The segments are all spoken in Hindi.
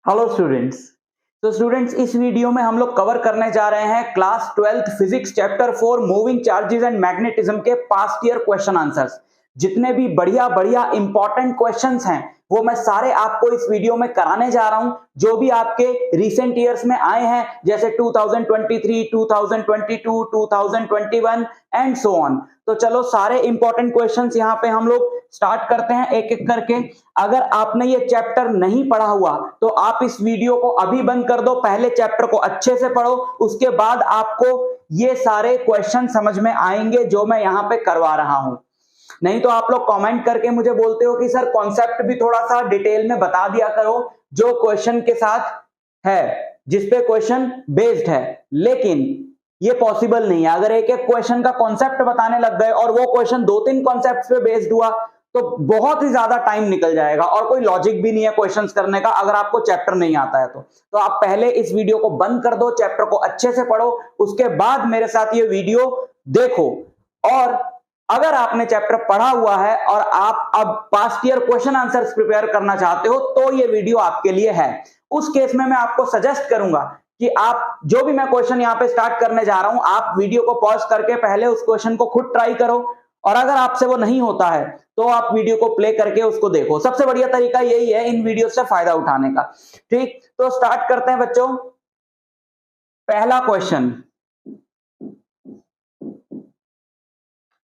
Hello students. तो स्टूडेंट्स, इस वीडियो में हम लोग कवर करने जा रहे हैं class 12th physics chapter 4 moving charges and magnetism के पास्ट ईयर क्वेश्चन आंसर्स। जितने भी बढ़िया बढ़िया इंपॉर्टेंट क्वेश्चंस हैं वो मैं सारे आपको इस वीडियो में कराने जा रहा हूं, जो भी आपके रिसेंट ईयर्स में आए हैं, जैसे 2023, 2022, 2021 एंड सो ऑन। तो चलो सारे इंपॉर्टेंट क्वेश्चंस यहां पे हम लोग स्टार्ट करते हैं एक एक करके। अगर आपने ये चैप्टर नहीं पढ़ा हुआ तो आप इस वीडियो को अभी बंद कर दो, पहले चैप्टर को अच्छे से पढ़ो, उसके बाद आपको ये सारे क्वेश्चन समझ में आएंगे जो मैं यहां पे करवा रहा हूं। नहीं तो आप लोग कमेंट करके मुझे बोलते हो कि सर कॉन्सेप्ट भी थोड़ा सा डिटेल में बता दिया करो जो क्वेश्चन के साथ है, जिसपे क्वेश्चन बेस्ड है। लेकिन ये पॉसिबल नहीं है। अगर एक एक क्वेश्चन का कॉन्सेप्ट बताने लग गए और वो क्वेश्चन दो तीन कॉन्सेप्ट पे बेस्ड हुआ तो बहुत ही ज्यादा टाइम निकल जाएगा और कोई लॉजिक भी नहीं है क्वेश्चंस करने का, अगर आपको चैप्टर नहीं आता है तो आप पहले इस वीडियो को बंद कर दो, चैप्टर को अच्छे से पढ़ो, उसके बाद मेरे साथ ये वीडियो देखो। और अगर आपने चैप्टर पढ़ा हुआ है और आप अब past year question answers prepare करना चाहते हो तो ये वीडियो आपके लिए है। उस केस में मैं आपको सजेस्ट करूंगा कि आप जो भी मैं क्वेश्चन यहां पे स्टार्ट करने जा रहा हूं, आप वीडियो को पॉज करके पहले उस क्वेश्चन को खुद ट्राई करो, और अगर आपसे वो नहीं होता है तो आप वीडियो को प्ले करके उसको देखो। सबसे बढ़िया तरीका यही है इन वीडियो से फायदा उठाने का। ठीक, तो स्टार्ट करते हैं बच्चों। पहला question,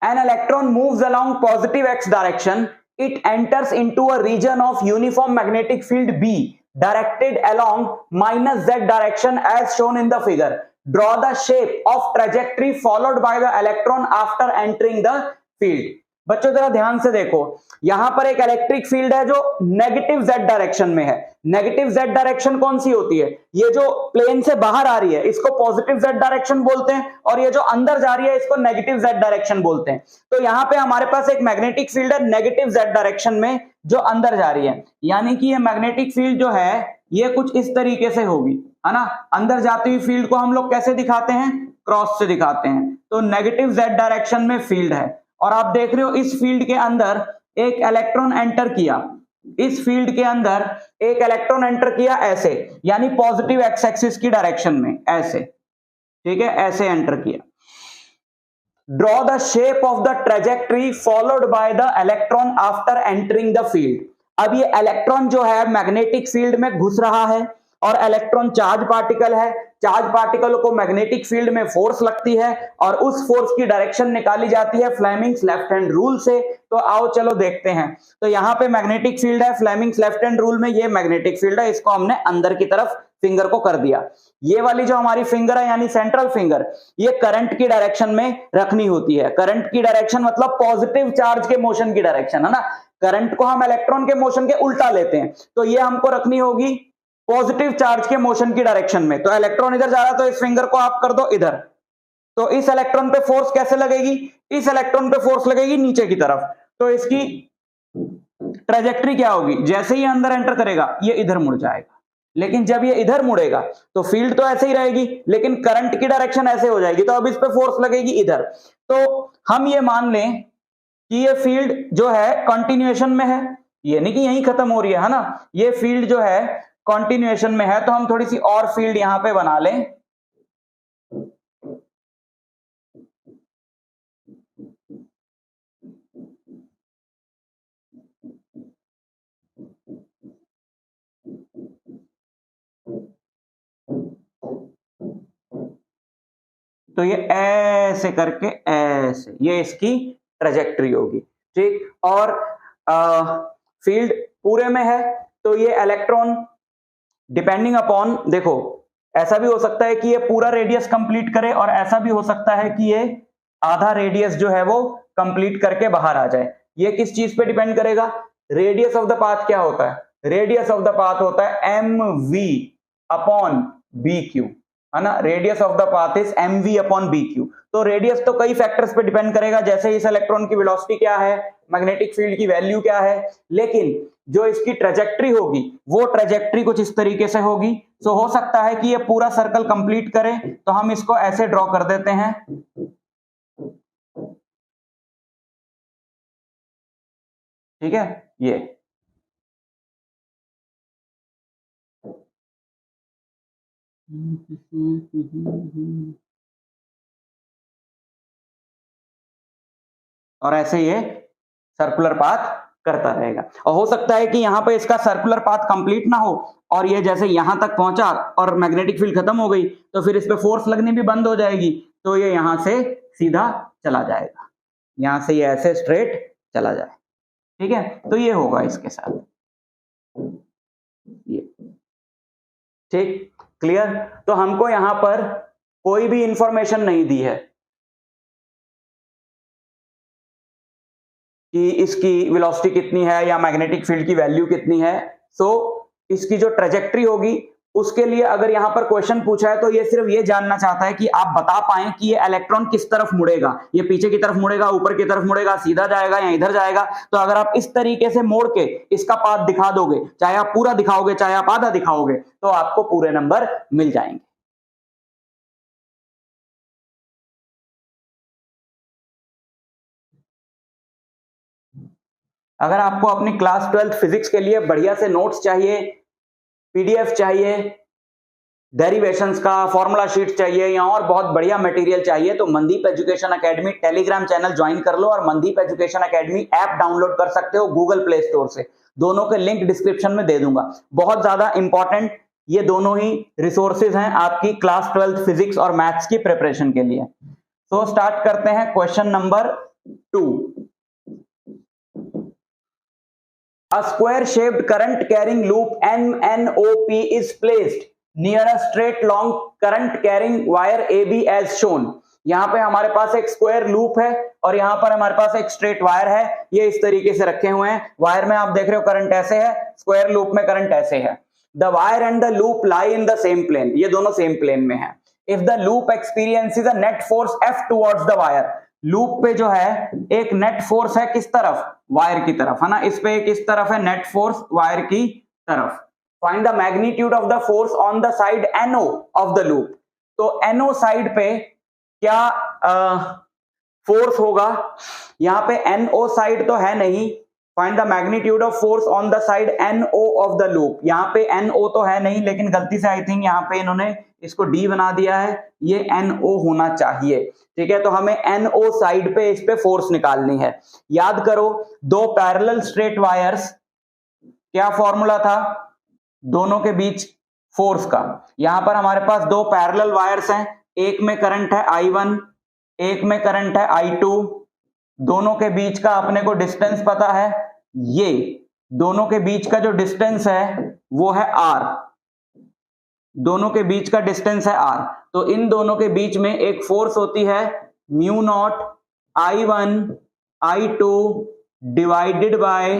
an electron moves along positive x direction, it enters into a region of uniform magnetic field B directed along minus z direction as shown in the figure. Draw the shape of trajectory followed by the electron after entering the field. बच्चों जरा ध्यान से देखो, यहां पर एक इलेक्ट्रिक फील्ड है जो नेगेटिव जेड डायरेक्शन में है। नेगेटिव जेड डायरेक्शन कौन सी होती है? ये जो प्लेन से बाहर आ रही है इसको पॉजिटिव जेड डायरेक्शन बोलते हैं, और ये जो अंदर जा रही है इसको नेगेटिव जेड डायरेक्शन बोलते हैं। तो यहां पे हमारे पास एक मैग्नेटिक फील्ड है नेगेटिव जेड डायरेक्शन में जो अंदर जा रही है, यानी कि ये मैग्नेटिक फील्ड जो है ये कुछ इस तरीके से होगी, है ना। अंदर जाती हुई फील्ड को हम लोग कैसे दिखाते हैं? क्रॉस से दिखाते हैं। तो नेगेटिव जेड डायरेक्शन में फील्ड है और आप देख रहे हो इस फील्ड के अंदर एक इलेक्ट्रॉन एंटर किया, इस फील्ड के अंदर एक इलेक्ट्रॉन एंटर किया ऐसे, यानी पॉजिटिव एक्स एक्सिस की डायरेक्शन में ऐसे, ठीक है, ऐसे एंटर किया। Draw the shape of the trajectory followed by the electron after entering the field. अब ये इलेक्ट्रॉन जो है मैग्नेटिक फील्ड में घुस रहा है और इलेक्ट्रॉन चार्ज पार्टिकल है। चार्ज पार्टिकल को मैग्नेटिक फील्ड में फोर्स लगती है और उस फोर्स की डायरेक्शन निकाली जाती है फ्लेमिंग्स लेफ्ट हैंड रूल से। तो आओ चलो देखते हैं। तो यहां पे मैग्नेटिक फील्ड है, फ्लेमिंग्स लेफ्ट हैंड रूल में ये मैग्नेटिक फील्ड है, इसको हमने अंदर की तरफ फिंगर को कर दिया। ये वाली जो हमारी फिंगर है यानी सेंट्रल फिंगर, ये करंट की डायरेक्शन में रखनी होती है। करंट की डायरेक्शन मतलब पॉजिटिव चार्ज के मोशन की डायरेक्शन, है ना। करंट को हम इलेक्ट्रॉन के मोशन के उल्टा लेते हैं, तो ये हमको रखनी होगी पॉजिटिव चार्ज के मोशन की डायरेक्शन में। तो इलेक्ट्रॉन इधर जा रहा है तो इस फिंगर को आप कर दो इधर, तो इस इलेक्ट्रॉन पे फोर्स कैसे लगेगी? इस इलेक्ट्रॉन पे फोर्स लगेगी नीचे की तरफ। तो इसकी ट्रेजेक्टरी क्या होगी? जैसे ही अंदर एंटर करेगा ये इधर मुड़ जाएगा, लेकिन जब ये इधर मुड़ेगा तो फील्ड तो ऐसे ही रहेगी लेकिन करंट की डायरेक्शन ऐसे हो जाएगी, तो अब इस पे फोर्स लगेगी इधर। तो हम ये मान लें कि ये फील्ड जो है कंटिन्यूएशन में है, ये नहीं कि यहीं खत्म हो रही है ना, ये फील्ड जो है कंटिन्यूएशन में है। तो हम थोड़ी सी और फील्ड यहां पे बना लें। तो ये ऐसे करके ऐसे, ये इसकी ट्रेजेक्टरी होगी, ठीक। और फील्ड पूरे में है तो ये इलेक्ट्रॉन डिपेंडिंग अपॉन, देखो ऐसा भी हो सकता है कि ये पूरा रेडियस कंप्लीट करे और ऐसा भी हो सकता है कि ये आधा रेडियस जो है वो कंप्लीट करके बाहर आ जाए। ये किस चीज पे डिपेंड करेगा? रेडियस ऑफ द पाथ क्या होता है? रेडियस ऑफ द पाथ होता है m v upon b q, है ना। Radius of the path is m v upon b q. तो रेडियस तो कई फैक्टर्स पे डिपेंड करेगा, जैसे इस इलेक्ट्रॉन की वेलोसिटी क्या है, मैग्नेटिक फील्ड की वैल्यू क्या है, लेकिन जो इसकी ट्रेजेक्टरी होगी वो ट्रेजेक्टरी कुछ इस तरीके से होगी। सो हो सकता है कि ये पूरा सर्कल कंप्लीट करे, तो हम इसको ऐसे ड्रॉ कर देते हैं, ठीक है। ये और ऐसे ये सर्कुलर पाथ करता रहेगा। और हो सकता है कि यहां पे इसका सर्कुलर पाथ कंप्लीट ना हो और ये जैसे यहां तक पहुंचा और मैग्नेटिक फील्ड खत्म हो गई तो फिर इस पे फोर्स लगनी भी बंद हो जाएगी, तो ये यहां से सीधा चला जाएगा, यहां से ये ऐसे स्ट्रेट चला जाए। ठीक है, तो ये होगा इसके साथ ये। ठीक, क्लियर। तो हमको यहां पर कोई भी इंफॉर्मेशन नहीं दी है कि इसकी वेलोसिटी कितनी है या मैग्नेटिक फील्ड की वैल्यू कितनी है। सो इसकी जो ट्रेजेक्ट्री होगी उसके लिए अगर यहां पर क्वेश्चन पूछा है तो ये सिर्फ ये जानना चाहता है कि आप बता पाएं कि ये इलेक्ट्रॉन किस तरफ मुड़ेगा, ये पीछे की तरफ मुड़ेगा, ऊपर की तरफ मुड़ेगा, सीधा जाएगा या इधर जाएगा। तो अगर आप इस तरीके से मोड़ के इसका पाथ दिखा दोगे, चाहे आप पूरा दिखाओगे चाहे आप आधा दिखाओगे, तो आपको पूरे नंबर मिल जाएंगे। अगर आपको अपनी क्लास 12 फिजिक्स के लिए बढ़िया से नोट्स चाहिए, पीडीएफ चाहिए, डेरिवेशंस का फॉर्मूला शीट चाहिए या और बहुत बढ़िया मटेरियल चाहिए तो Mandeep education academy Telegram channel join कर लो और Mandeep education academy app download कर सकते हो गूगल प्ले स्टोर से। दोनों के लिंक डिस्क्रिप्शन में दे दूंगा। बहुत ज्यादा इंपॉर्टेंट ये दोनों ही रिसोर्सेज हैं आपकी क्लास 12 फिजिक्स और मैथ्स की प्रिपरेशन के लिए। तो स्टार्ट करते हैं question number 2। A square shaped current carrying loop MNOP is placed near a straight long current carrying wire AB as shown। यहां पे हमारे पास एक स्क्वायर लूप है और यहां पर हमारे पास एक स्ट्रेट वायर है, ये इस तरीके से रखे हुए हैं। वायर में आप देख रहे हो करंट ऐसे है, स्क्वायर लूप में करंट ऐसे है। The wire and the loop lie in the same plane, ये दोनों सेम प्लेन में है। If the loop experiences a net force F towards the wire, loop पे जो है एक नेट फोर्स है किस तरफ, वायर की तरफ, है ना। इस पे एक इस तरफ है नेट फोर्स वायर की तरफ। Find the magnitude of the force on the side NO of the loop. तो NO साइड पे क्या फोर्स होगा, यहां पे NO साइड तो है नहीं। Find the magnitude of force on the side NO of the loop, यहां पे NO तो है नहीं लेकिन गलती से आई थिंक यहां पे इन्होंने इसको D बना दिया है, ये NO होना चाहिए। ठीक है, तो हमें NO साइड पे इस पे फोर्स निकालनी है। याद करो दो पैरेलल स्ट्रेट वायर्स, क्या फॉर्मूला था दोनों के बीच फोर्स का। यहां पर हमारे पास दो पैरेलल वायर्स हैं, एक में करंट है I1, एक में करंट है I2। दोनों के बीच का अपने को डिस्टेंस पता है, ये दोनों के बीच का जो डिस्टेंस है वो है R, दोनों के बीच का डिस्टेंस है R। तो इन दोनों के बीच में एक फोर्स होती है mu naught I1 I2 divided by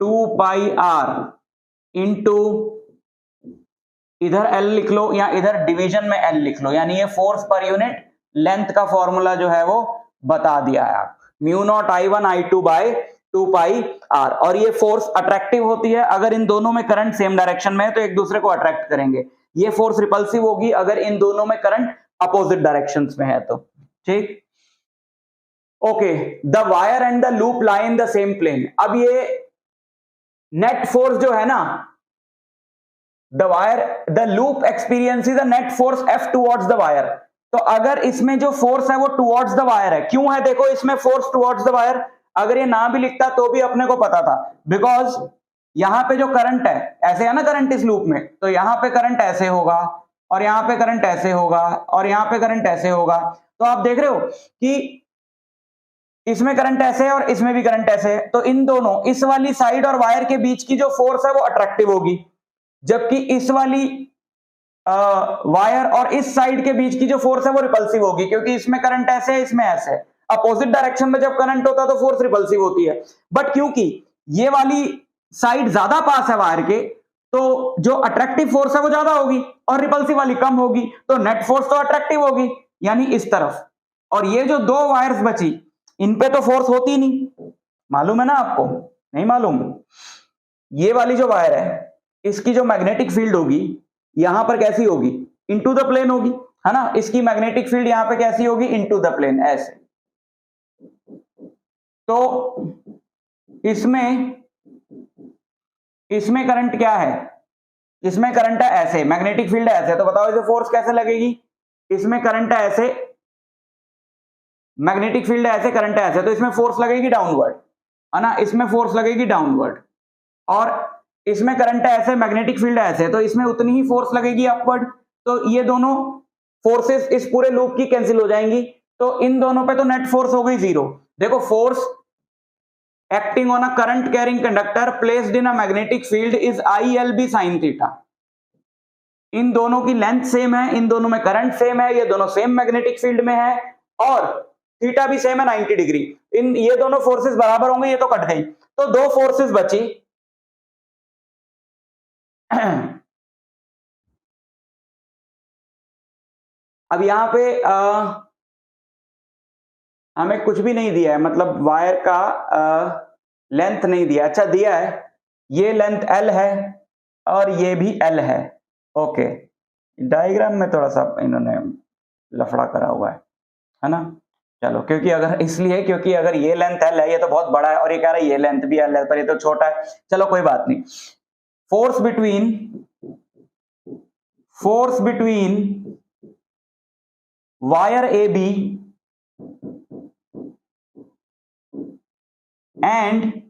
2 pi R into, इधर L लिख लो या इधर डिवीजन में L लिख लो, यानी ये फोर्स पर यूनिट लेंथ का फॉर्मूला जो है वो बता दिया है आप, mu naught I1 I2 by 2 pi R। और ये फोर्स अट्रैक्टिव होती है, अगर इन दोनों में करंट सेम डायरेक्शन में है तो एक दूसरे को अट्रैक्ट करेंगे। ये फोर्स रिपल्सिव होगी अगर इन दोनों में करंट अपोजिट डायरेक्शंस में है तो। ठीक, okay. The wire and the loop lie in the same plane. अब ये नेट फोर्स जो है ना, the wire the loop experiences a net force F towards the wire. तो अगर इसमें जो फोर्स है वो टुवर्ड्स द वायर है, क्यों है देखो इसमें फोर्स टुवर्ड्स द वायर, अगर ये ना भी लिखता तो भी अपने को पता था, बिकॉज यहां पे जो करंट है ऐसे है ना, करंट इस लूप में, तो यहां पे करंट ऐसे होगा और यहां पे करंट ऐसे होगा और यहां पे करंट ऐसे होगा। तो आप देख रहे हो कि इसमें करंट ऐसे है और इसमें भी करंट ऐसे है, तो इन दोनों इस वाली साइड और वायर के बीच की जो फोर्स है वो अट्रैक्टिव होगी, जबकि इस वाली वायर और इस साइड के बीच की जो फोर्स है वो रिपल्सिव होगी, क्योंकि इसमें करंट ऐसे है इसमें ऐसे है। अपोजिट डायरेक्शन में जब करंट होता है तो फोर्स रिपल्सिव होती है, बट क्योंकि ये वाली साइड ज्यादा पास है वायर के तो जो अट्रैक्टिव फोर्स है वो ज्यादा होगी और रिपल्सिव वाली कम होगी, तो नेट फोर्स तो अट्रैक्टिव होगी यानी इस तरफ। और ये जो दो वायर्स बची इन पे तो फोर्स होती नहीं, मालूम है ना आपको, नहीं मालूम। ये वाली जो वायर है इसकी जो मैग्नेटिक फील्ड होगी यहां पर कैसी होगी, इनटू द प्लेन होगी, है ना। इसकी मैग्नेटिक फील्ड यहां पे कैसी होगी, इनटू द प्लेन ऐसे। तो इसमें करंट क्या है, इसमें करंट है ऐसे, मैग्नेटिक फील्ड है ऐसे, तो बताओ इसे फोर्स कैसे लगेगी? इसमें करंट है ऐसे, मैग्नेटिक फील्ड है ऐसे, करंट है ऐसे, तो इसमें फोर्स लगेगी डाउनवर्ड, है ना, इसमें फोर्स लगेगी डाउनवर्ड। और इसमें करंट है ऐसे, मैग्नेटिक फील्ड है ऐसे, तो इसमें उतनी ही फोर्स लगेगी अपवर्ड। तो ये दोनों फोर्सेस इस पूरे लूप की कैंसिल हो जाएंगी, तो इन दोनों पे तो नेट फोर्स हो गई जीरो। देखो, force acting on a current carrying conductor placed in a magnetic field is ILB sin theta। इन दोनों की लेंथ सेम है, इन दोनों में करंट सेम है, ये दोनों सेम मैग्नेटिक फील्ड में है और थीटा भी सेम है 90 डिग्री। इन ये दोनों फोर्सेस बराबर होंगे, ये तो कट गई, तो दो फोर्सेस बची। अब यहां पे हमें कुछ भी नहीं दिया है, मतलब वायर का लेंथ नहीं दिया। अच्छा दिया है, ये लेंथ L है और ये भी L है। ओके, डायग्राम में थोड़ा सा इन्होंने लफड़ा करा हुआ है ना। चलो, क्योंकि अगर इसलिए क्योंकि अगर ये लेंथ L है, ये तो बहुत बड़ा है, और ये कह रहा है ये लेंथ भी L है, पर ये तो छोटा है। चलो कोई बात नहीं। Force between wire AB and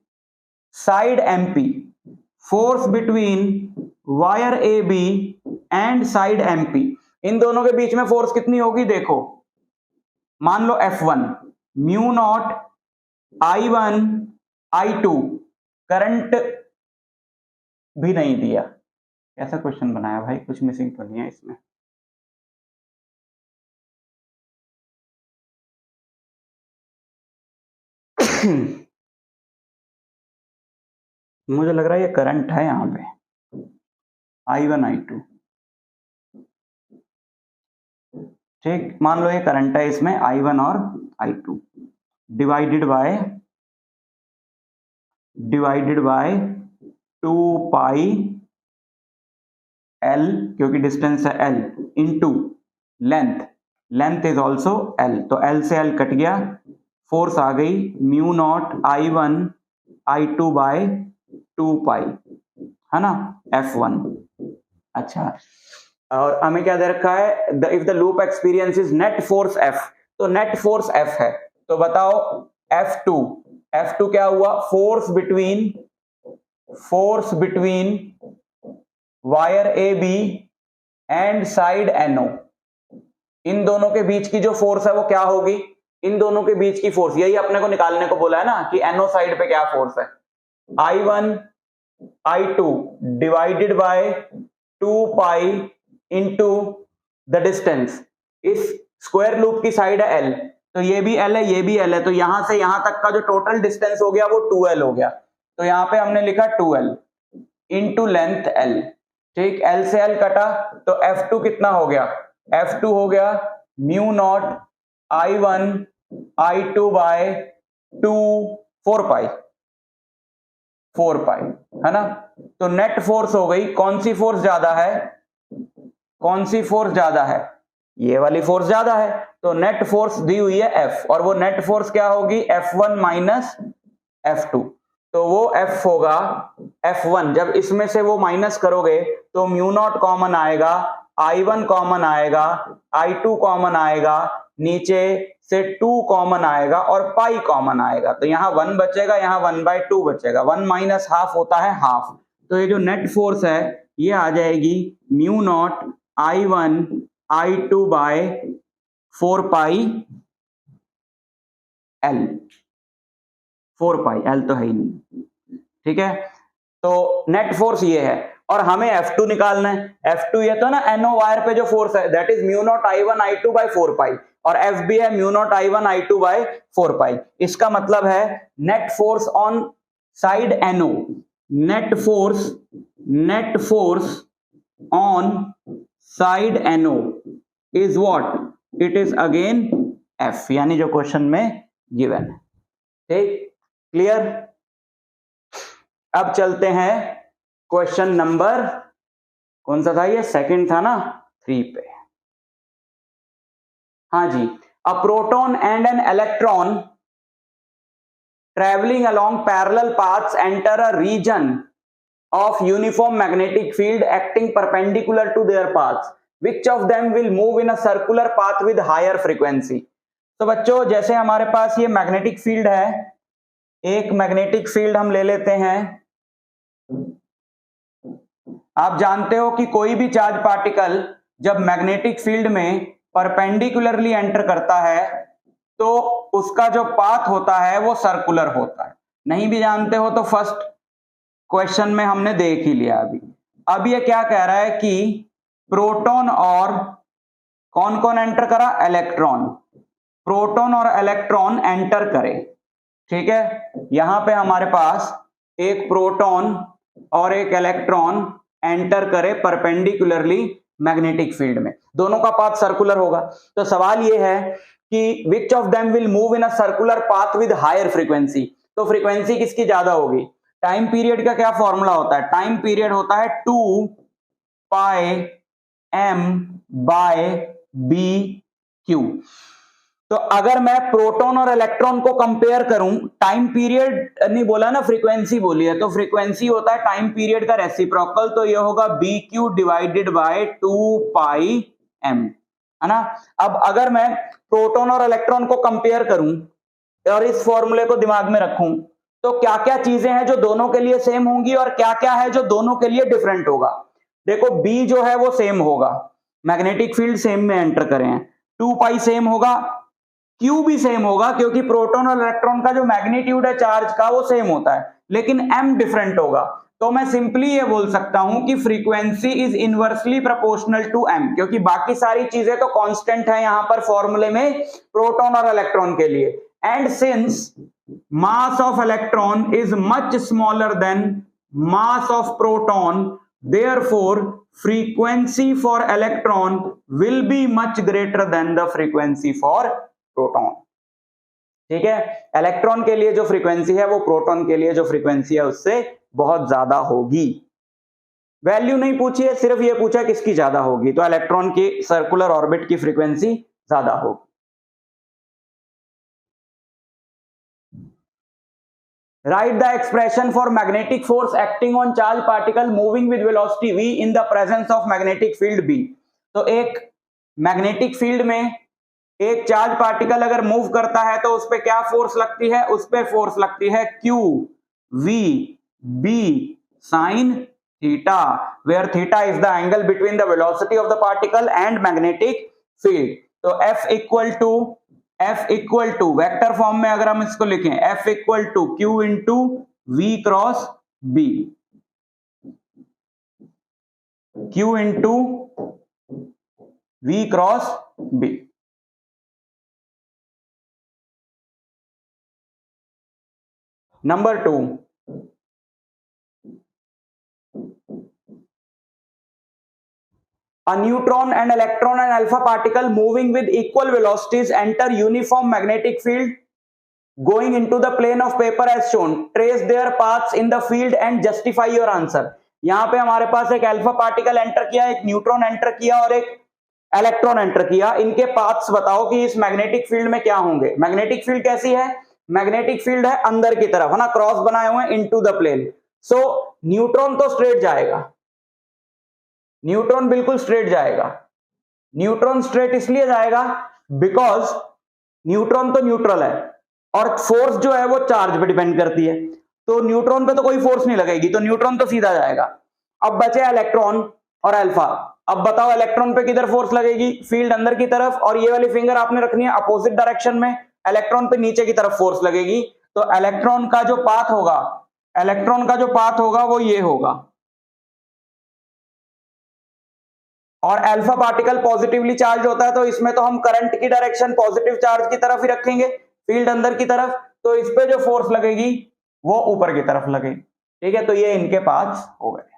side MP, force between wire AB and side MP, इन दोनों के बीच में फोर्स कितनी होगी? देखो, मान लो F1 mu naught I1 I2, current भी नहीं दिया। कैसा क्वेश्चन बनाया भाई, कुछ मिसिंग तो नहीं है इसमें? मुझे लग रहा है ये करंट है यहां पे I1 I2, ठीक, मान लो ये करंट है इसमें I1 और I2, divided by 2 pi L, क्योंकि डिस्टेंस है L, into length is also L, तो L से L कट गया, फोर्स आ गई mu naught I1 I2 by 2 पाई, है ना, F1। अच्छा, और हमें क्या दे रखा है? If the loop experiences net force F, तो नेट फोर्स F है, तो बताओ F2 क्या हुआ? Force between wire AB and side NO, इन दोनों के बीच की जो फोर्स है वो क्या होगी? इन दोनों के बीच की फोर्स, यही अपने को निकालने को बोला है ना, कि NO साइड पे क्या फोर्स है? I1 I2 divided by 2 pi into the distance. इस स्क्वायर लूप की साइड है L, तो ये भी L है, ये भी L है, तो यहां से यहां तक का जो टोटल डिस्टेंस हो गया वो 2L हो गया। तो यहां पे हमने लिखा 2L इंटू लेंथ L, ठीक, L से L कटा, तो F2 कितना हो गया? F2 हो गया mu naught I1 I2 by 4 पाई, है ना। तो नेट फोर्स हो गई, कौन सी फोर्स ज्यादा है? ये वाली फोर्स ज्यादा है, तो नेट फोर्स दी हुई है F, और वो नेट फोर्स क्या होगी? F1 माइनस F2, तो वो F होगा F1। जब इसमें से वो माइनस करोगे तो म्यू नॉट कॉमन आएगा, I1 कॉमन आएगा, I2 कॉमन आएगा, नीचे से 2 कॉमन आएगा और पाई कॉमन आएगा, तो यहां 1 बचेगा, यहां 1/2 बचेगा, 1 माइनस हाफ होता है हाफ, तो ये जो नेट फोर्स है ये आ जाएगी mu naught I1 I2 by 4 pi L, 4 pi L तो है ही नहीं, ठीक है। तो नेट फोर्स ये है, और हमें F2 निकालना है। F2 ये तो ना NO वायर पे जो फोर्स है, that is mu naught I1 I2 by 4 pi, और F भी है mu naught I1 I2 by 4 पाई। इसका मतलब है net force on side NO, net force on side NO is what? It is again F, यानी जो क्वेश्चन में गिवन है, ठीक, क्लियर। अब चलते हैं क्वेश्चन नंबर, कौन सा था ये? सेकंड था ना, 3 पे। हाँ जी, a proton and an electron travelling along parallel paths enter a region of uniform magnetic field acting perpendicular to their paths, which of them will move in a circular path with higher frequency? तो बच्चों जैसे हमारे पास ये मैग्नेटिक फील्ड है, एक मैग्नेटिक फील्ड हम ले लेते हैं। आप जानते हो कि कोई भी चार्ज पार्टिकल जब मैग्नेटिक फील्ड में परपेंडिकुलरली एंटर करता है तो उसका जो पाथ होता है वो सर्कुलर होता है। नहीं भी जानते हो तो फर्स्ट क्वेश्चन में हमने देख ही लिया। अब ये क्या कह रहा है कि प्रोटॉन और कौन कौन एंटर करा? इलेक्ट्रॉन। प्रोटॉन और इलेक्ट्रॉन एंटर करे, ठीक है। यहां पे हमारे पास एक प्रोटॉन और एक इलेक्ट्रॉन एंटर करे परपेंडिकुलरली मैग्नेटिक फील्ड में, दोनों का पाथ सर्कुलर होगा। तो सवाल ये है कि which of them will move in a circular path with higher frequency. तो फ्रीक्वेंसी किसकी ज्यादा होगी? टाइम पीरियड का क्या फॉर्मूला होता है? टाइम पीरियड होता है 2 pi m bye B q. तो अगर मैं प्रोटॉन और इलेक्ट्रॉन को कंपेयर करूं, टाइम पीरियड नहीं बोला ना, फ्रीक्वेंसी बोली है, तो फ्रीक्वेंसी होता है टाइम पीरियड का रेसिप्रोकल, तो ये होगा b q divided by 2 pi m, है ना। अब अगर मैं प्रोटॉन और इलेक्ट्रॉन को कंपेयर करूं और इस फॉर्मूले को दिमाग में रखूं, तो क्या क्या चीजें हैं जो दोनों के लिए सेम होंगी और क्या क्या है जो दोनों के लिए डिफरेंट होगा। देखो बी जो है वो सेम होगा, मैग्नेटिक फील्ड सेम में एंटर करें हैं, 2 पाई सेम होगा, क्यू भी सेम होगा क्योंकि प्रोटॉन और इलेक्ट्रॉन का जो मैग्नीट्यूड है चार्ज का वो सेम होता है, लेकिन एम डिफरेंट होगा। तो मैं सिंपली ये बोल सकता हूं कि frequency is inversely proportional to m, क्योंकि बाकी सारी चीजें तो कांस्टेंट है यहां पर फॉर्मूले में प्रोटॉन और इलेक्ट्रॉन के लिए। And since mass of electron is much smaller than mass of proton, therefore frequency for electron will be much greater than the frequency for proton। ठीक है, इलेक्ट्रॉन के लिए जो फ्रीक्वेंसी है वो प्रोटॉन के लिए जो फ्रीक्वेंसी है उससे बहुत ज्यादा होगी। वैल्यू नहीं पूछी है, सिर्फ ये पूछा किसकी ज्यादा होगी, तो इलेक्ट्रॉन की सर्कुलर ऑर्बिट की फ्रीक्वेंसी ज्यादा होगी। Write the expression for magnetic force acting on charged particle moving with velocity v in the presence of magnetic field B। तो एक मैग्नेटिक फील्ड में एक चार्ज पार्टिकल अगर मूव करता है तो उस पर क्या फोर्स लगती है? उस पर फोर्स लगती है Q V B sin theta, where theta is the angle between the velocity of the particle and magnetic field। तो F equal to vector form में अगर हम इसको लिखें, F equal to q into v cross b, Q into v cross b. Number 2, a neutron and electron and alpha particle moving with equal velocities enter uniform magnetic field going into the plane of paper as shown, trace their paths in the field and justify your answer। यहां पे हमारे पास एक अल्फा पार्टिकल एंटर किया, एक न्यूट्रॉन एंटर किया और एक इलेक्ट्रॉन एंटर किया, इनके पाथ्स बताओ कि इस मैग्नेटिक फील्ड में क्या होंगे। मैग्नेटिक फील्ड कैसी है? मैग्नेटिक फील्ड है अंदर की तरफ, है ना, क्रॉस बनाए हुए into the plane. So neutron तो स्ट्रेट जाएगा, न्यूट्रॉन बिल्कुल स्ट्रेट जाएगा। न्यूट्रॉन स्ट्रेट इसलिए जाएगा बिकॉज न्यूट्रॉन तो न्यूट्रल है और फोर्स जो है वो चार्ज पे डिपेंड करती है, तो न्यूट्रॉन पे तो कोई फोर्स नहीं लगेगी, तो न्यूट्रॉन तो सीधा जाएगा। अब बचे इलेक्ट्रॉन और अल्फा। अब बताओ इलेक्ट्रॉन पे किधर फोर्स लगेगी? फील्ड अंदर की तरफ, और ये वाली फिंगर आपने रखनी है अपोजिट डायरेक्शन में। इलेक्ट्रॉन पे नीचे की तरफ फोर्स लगेगी, तो इलेक्ट्रॉन का जो पाथ होगा, इलेक्ट्रॉन का जो पाथ होगा वो ये होगा। और अल्फा पार्टिकल पॉजिटिवली चार्ज होता है, तो इसमें तो हम करंट की डायरेक्शन पॉजिटिव चार्ज की तरफ ही रखेंगे, फील्ड अंदर की तरफ, तो इस पे जो फोर्स लगेगी वो ऊपर की तरफ लगेगी। ठीक है, तो ये इनके पाथ्स हो गए।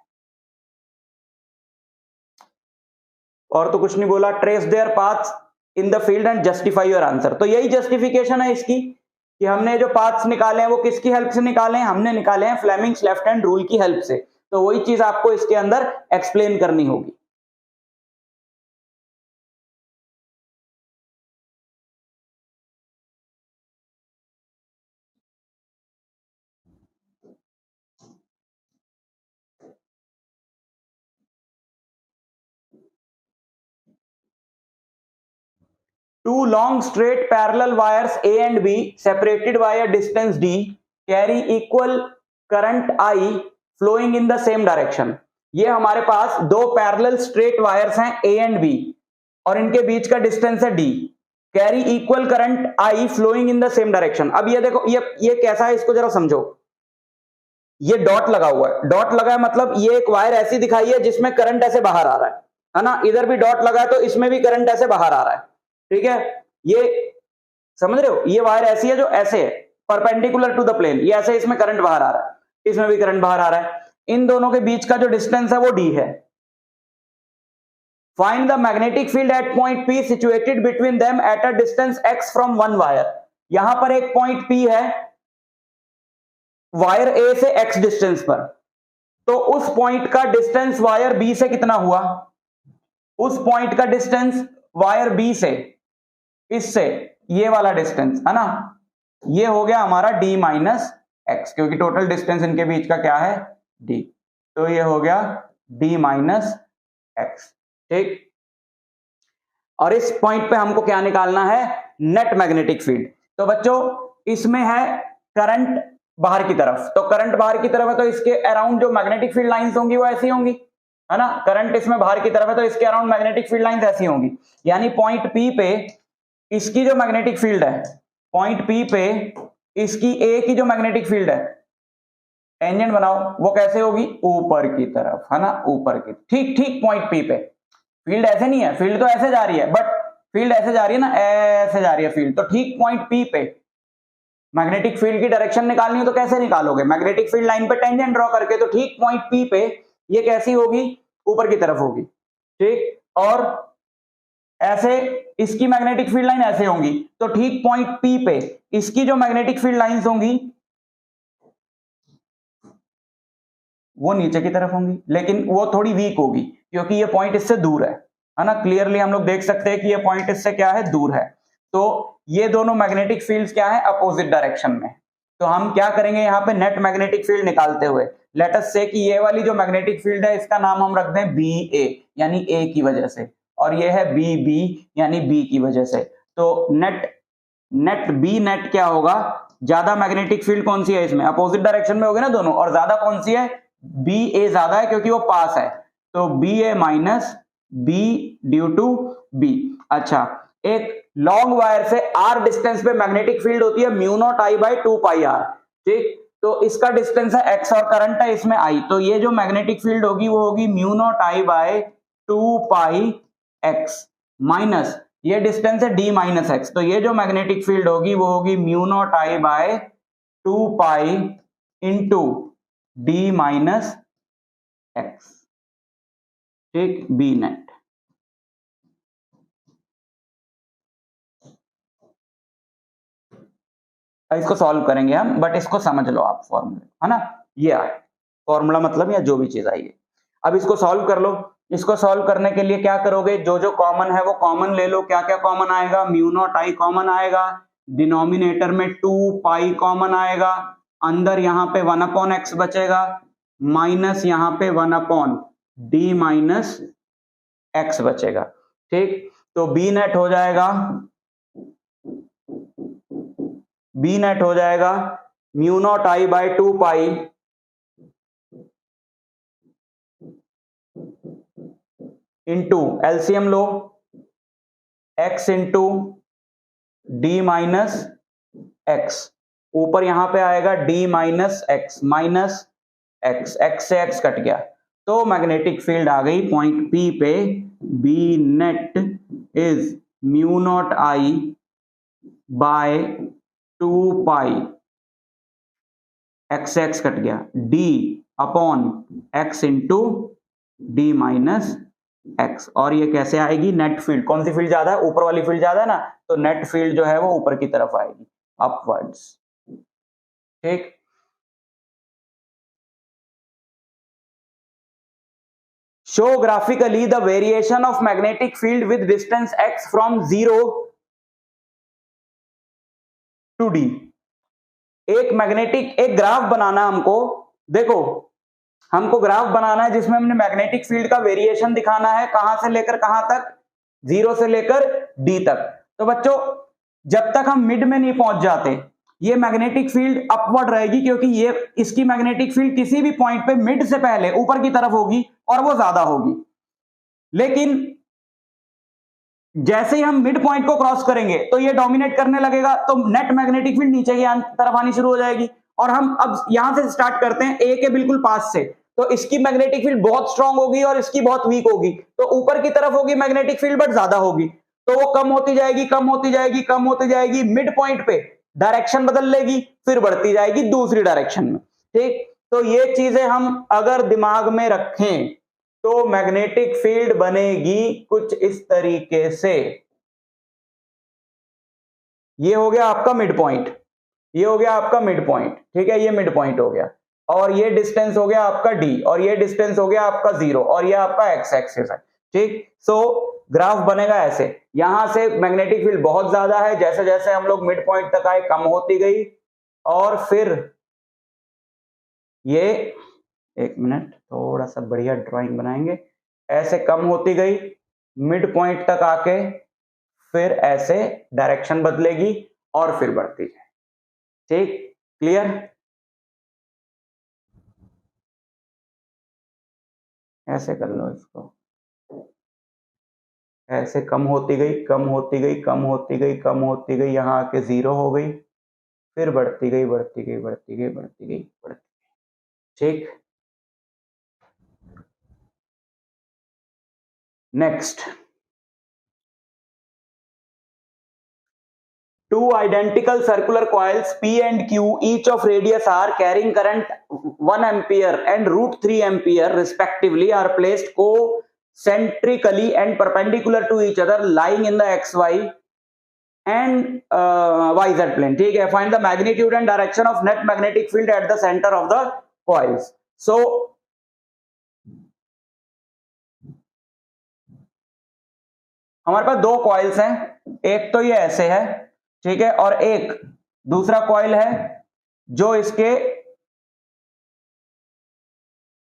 और तो कुछ नहीं बोला, trace their paths in the field and justify your answer. तो यही जस्टिफिकेशन है इसकी कि हमने जो पाथ्स निकाले हैं वो किसकी हेल्प से निकाले हैं? हमने निकाले हैं फ्लेमिंग्स लेफ्ट हैंड रूल की हेल्प से। तो वही चीज आपको इसके अंदर एक्सप्लेन करनी होगी। Two long straight parallel wires A and B separated by a distance D carry equal current I flowing in the same direction. ये हमारे पास दो पैरेलल स्ट्रेट वायर्स हैं A and B और इनके बीच का डिस्टेंस है D. Carry equal current I flowing in the same direction. अब ये देखो ये कैसा है, इसको जरा समझो. ये डॉट लगा हुआ है, डॉट लगा है मतलब ये एक वायर ऐसी दिखाई है जिसमें करंट ऐसे बाहर आ रहा है ना. इधर भी डॉट लगा है तो इसमें भी करंट ऐसे बाहर आ रहा है. ठीक है, ये समझ रहे हो, ये वायर ऐसी है जो ऐसे है परपेंडिकुलर टू द प्लेन, ये ऐसे इसमें करंट बाहर आ रहा है, इसमें भी करंट बाहर आ रहा है. इन दोनों के बीच का जो डिस्टेंस है वो D है. Find the magnetic field eight point P situated between them at a distance x from one wire. यहां पर एक पॉइंट P है वायर A से x डिस्टेंस पर, तो उस पॉइंट का डिस्टेंस वायर B से कितना हुआ? उस पॉइंट का डिस्टेंस वायर B से इससे ये वाला डिस्टेंस है ना, ये हो गया हमारा D माइनस एक्स, क्योंकि टोटल डिस्टेंस इनके बीच का क्या है? D. तो ये हो गया D माइनस एक्स. ठीक, और इस पॉइंट पे हमको क्या निकालना है? Net magnetic field. तो बच्चों इसमें है करंट बाहर की तरफ, तो करंट बाहर की तरफ है तो इसके अराउंड जो मैग्नेटिक फील्ड लाइंस होंगी वो ऐसी होंगी, है ना. करंट इसमें बाहर की तरफ है तो इसके अराउंड मैग्नेटिक फील्ड लाइंस ऐसी होंगी. यानी पॉइंट P पे इसकी जो मैग्नेटिक फील्ड है, पॉइंट P पे इसकी A की जो मैग्नेटिक फील्ड है, टेंजेंट बनाओ, वो कैसे होगी? ऊपर की तरफ, है ना, ऊपर की. ठीक ठीक, पॉइंट P पे फील्ड ऐसे नहीं है, फील्ड तो ऐसे जा रही है, बट फील्ड ऐसे जा रही है ना, ऐसे जा रही है फील्ड. तो ठीक पॉइंट P पे मैग्नेटिक फील्ड की डायरेक्शन निकालनी हो तो कैसे निकालोगे? मैग्नेटिक फील्ड लाइन पे टेंजेंट ड्रॉ करके. तो ठीक पॉइंट P पे ये कैसी होगी? ऊपर की तरफ होगी. ठीक, और ऐसे इसकी मैग्नेटिक फील्ड लाइन ऐसे होंगी, तो ठीक पॉइंट P पे इसकी जो मैग्नेटिक फील्ड लाइंस होंगी वो नीचे की तरफ होंगी, लेकिन वो थोड़ी वीक होगी क्योंकि ये पॉइंट इससे दूर है ना. क्लियरली हम लोग देख सकते हैं कि ये पॉइंट इससे क्या है? दूर है. तो ये दोनों मैग्नेटिक फील्ड्स क्या है? अपोजिट डायरेक्शन में. तो हम क्या करेंगे यहाँ पे? नेट मैग्नेटिक फील्ड निकालते हुए लेट अस से कि ये वाली जो मैग्नेटिक फील्ड है इसका नाम हम रख दें BA यानी A की वजह से, और ये है BB यानी B की वजह से. तो नेट B नेट क्या होगा? ज्यादा मैग्नेटिक फील्ड कौन सी है इसमें? अपोजिट डायरेक्शन में होगी ना दोनों, और ज्यादा कौन सी है? BA ज्यादा है क्योंकि वो पास है, तो BA minus B due to B. अच्छा, एक लॉन्ग वायर से R डिस्टेंस पे मैग्नेटिक फील्ड होती है mu naught I by 2 pi R. ठीक, तो इसका डिस्टेंस है x और करंट है इसमें I, तो ये जो मैग्नेटिक फील्ड होगी वो होगी mu naught I by 2 pi x minus ये डिस्टेंस है D माइनस एक्स, तो ये जो मैग्नेटिक फील्ड होगी वो होगी mu naught I by 2 pi into D minus x. ठीक, B नेट. इसको सॉल्व करेंगे हम, बट इसको समझ लो आप फॉर्मूला, है ना. ये आए फॉर्मूला मतलब या जो भी चीज आई है. अब इसको सॉल्व कर लो. इसको सॉल्व करने के लिए क्या करोगे? जो जो कॉमन है वो कॉमन ले लो. क्या क्या कॉमन आएगा? म्यू नॉट I कॉमन आएगा, डिनोमिनेटर में 2 पाई कॉमन आएगा, अंदर यहाँ पे 1 अपॉन एक्स बचेगा, माइनस यहाँ पे 1 अपॉन D माइनस एक्स बचेगा. ठीक, तो B नेट हो जाएगा, B नेट हो जाएगा mu naught I by 2 pi into LCM लो x into D minus x, ऊपर यहां पे आएगा D minus x minus x, x से x कट गया, तो मैग्नेटिक फील्ड आ गई पॉइंट P पे. B net is mu naught I by 2 pi x से x कट गया D upon x into D minus x. और ये कैसे आएगी? Net field. कौन सी फील्ड ज्यादा है? ऊपर वाली फील्ड ज्यादा है ना, तो नेट फील्ड जो है वो ऊपर की तरफ आएगी, अपवर्ड्स. ठीक, show graphically the variation of magnetic field with distance x from 0 to D. एक ग्राफ बनाना हमको. देखो, हमको ग्राफ बनाना है जिसमें हमने मैग्नेटिक फील्ड का वेरिएशन दिखाना है, कहां से लेकर कहां तक? 0 से लेकर D तक. तो बच्चों जब तक हम मिड में नहीं पहुंच जाते ये मैग्नेटिक फील्ड अपवर्ड रहेगी, क्योंकि ये इसकी मैग्नेटिक फील्ड किसी भी पॉइंट पे मिड से पहले ऊपर की तरफ होगी और वो ज्यादा होगी। लेकिन जैसे ही हम मिड पॉइंट को क्रॉस करेंगे तो ये डोमिनेट करने लगेगा, तो नेट मैग्नेटिक फील्ड नीचे की तरफ आनी शुरू हो जाएगी। और हम अब यहां से स्टार्ट करते हैं ए के बिल्कुल पास से, तो इसकी मैग्नेटिक फील्ड बहुत स्ट्रांग होगी और इसकी बहुत वीक होगी, तो ऊपर की तरफ होगी मैग्नेटिक फील्ड बट ज्यादा होगी, तो वो कम होती जाएगी कम होती जाएगी कम होती जाएगी, मिड पॉइंट पे डायरेक्शन बदल लेगी, फिर बढ़ती जाएगी दूसरी डायरेक्शन में। ठीक, तो ये चीजें हम अगर दिमाग में रखें तो मैग्नेटिक फील्ड बनेगी कुछ इस तरीके से। ये हो गया आपका मिड पॉइंट, ये हो गया आपका मिड पॉइंट, ठीक है, ये मिड पॉइंट हो गया, और ये डिस्टेंस हो गया आपका डी, और ये डिस्टेंस हो गया आपका 0, और ये आपका एक्स एक्सिस है। ठीक, सो ग्राफ बनेगा ऐसे, यहां से मैग्नेटिक फील्ड बहुत ज्यादा है, जैसे जैसे हम लोग मिड पॉइंट तक आए कम होती गई, और फिर ये एक मिनट थोड़ा सा बढ़िया ड्राइंग बनाएंगे, ऐसे कम होती गई, मिड पॉइंट तक आके फिर ऐसे डायरेक्शन बदलेगी और फिर बढ़ती जाए। ठीक, क्लियर? ऐसे कर लो इसको, ऐसे कम होती गई कम होती गई कम होती गई कम होती गई, यहां आके 0 हो गई, फिर बढ़ती गई बढ़ती गई बढ़ती गई बढ़ती गई बढ़ती गई। ठीक, next, two identical circular coils P and Q, each of radius r, carrying current 1 ampere and root 3 ampere respectively, are placed concentrically and perpendicular to each other, lying in the xy and yz plane. ठीक है, find the magnitude and direction of net magnetic field at the center of the coils. So हमारे पास दो कॉइल्स हैं, एक तो ये ऐसे है, ठीक है, और एक दूसरा कॉइल है जो इसके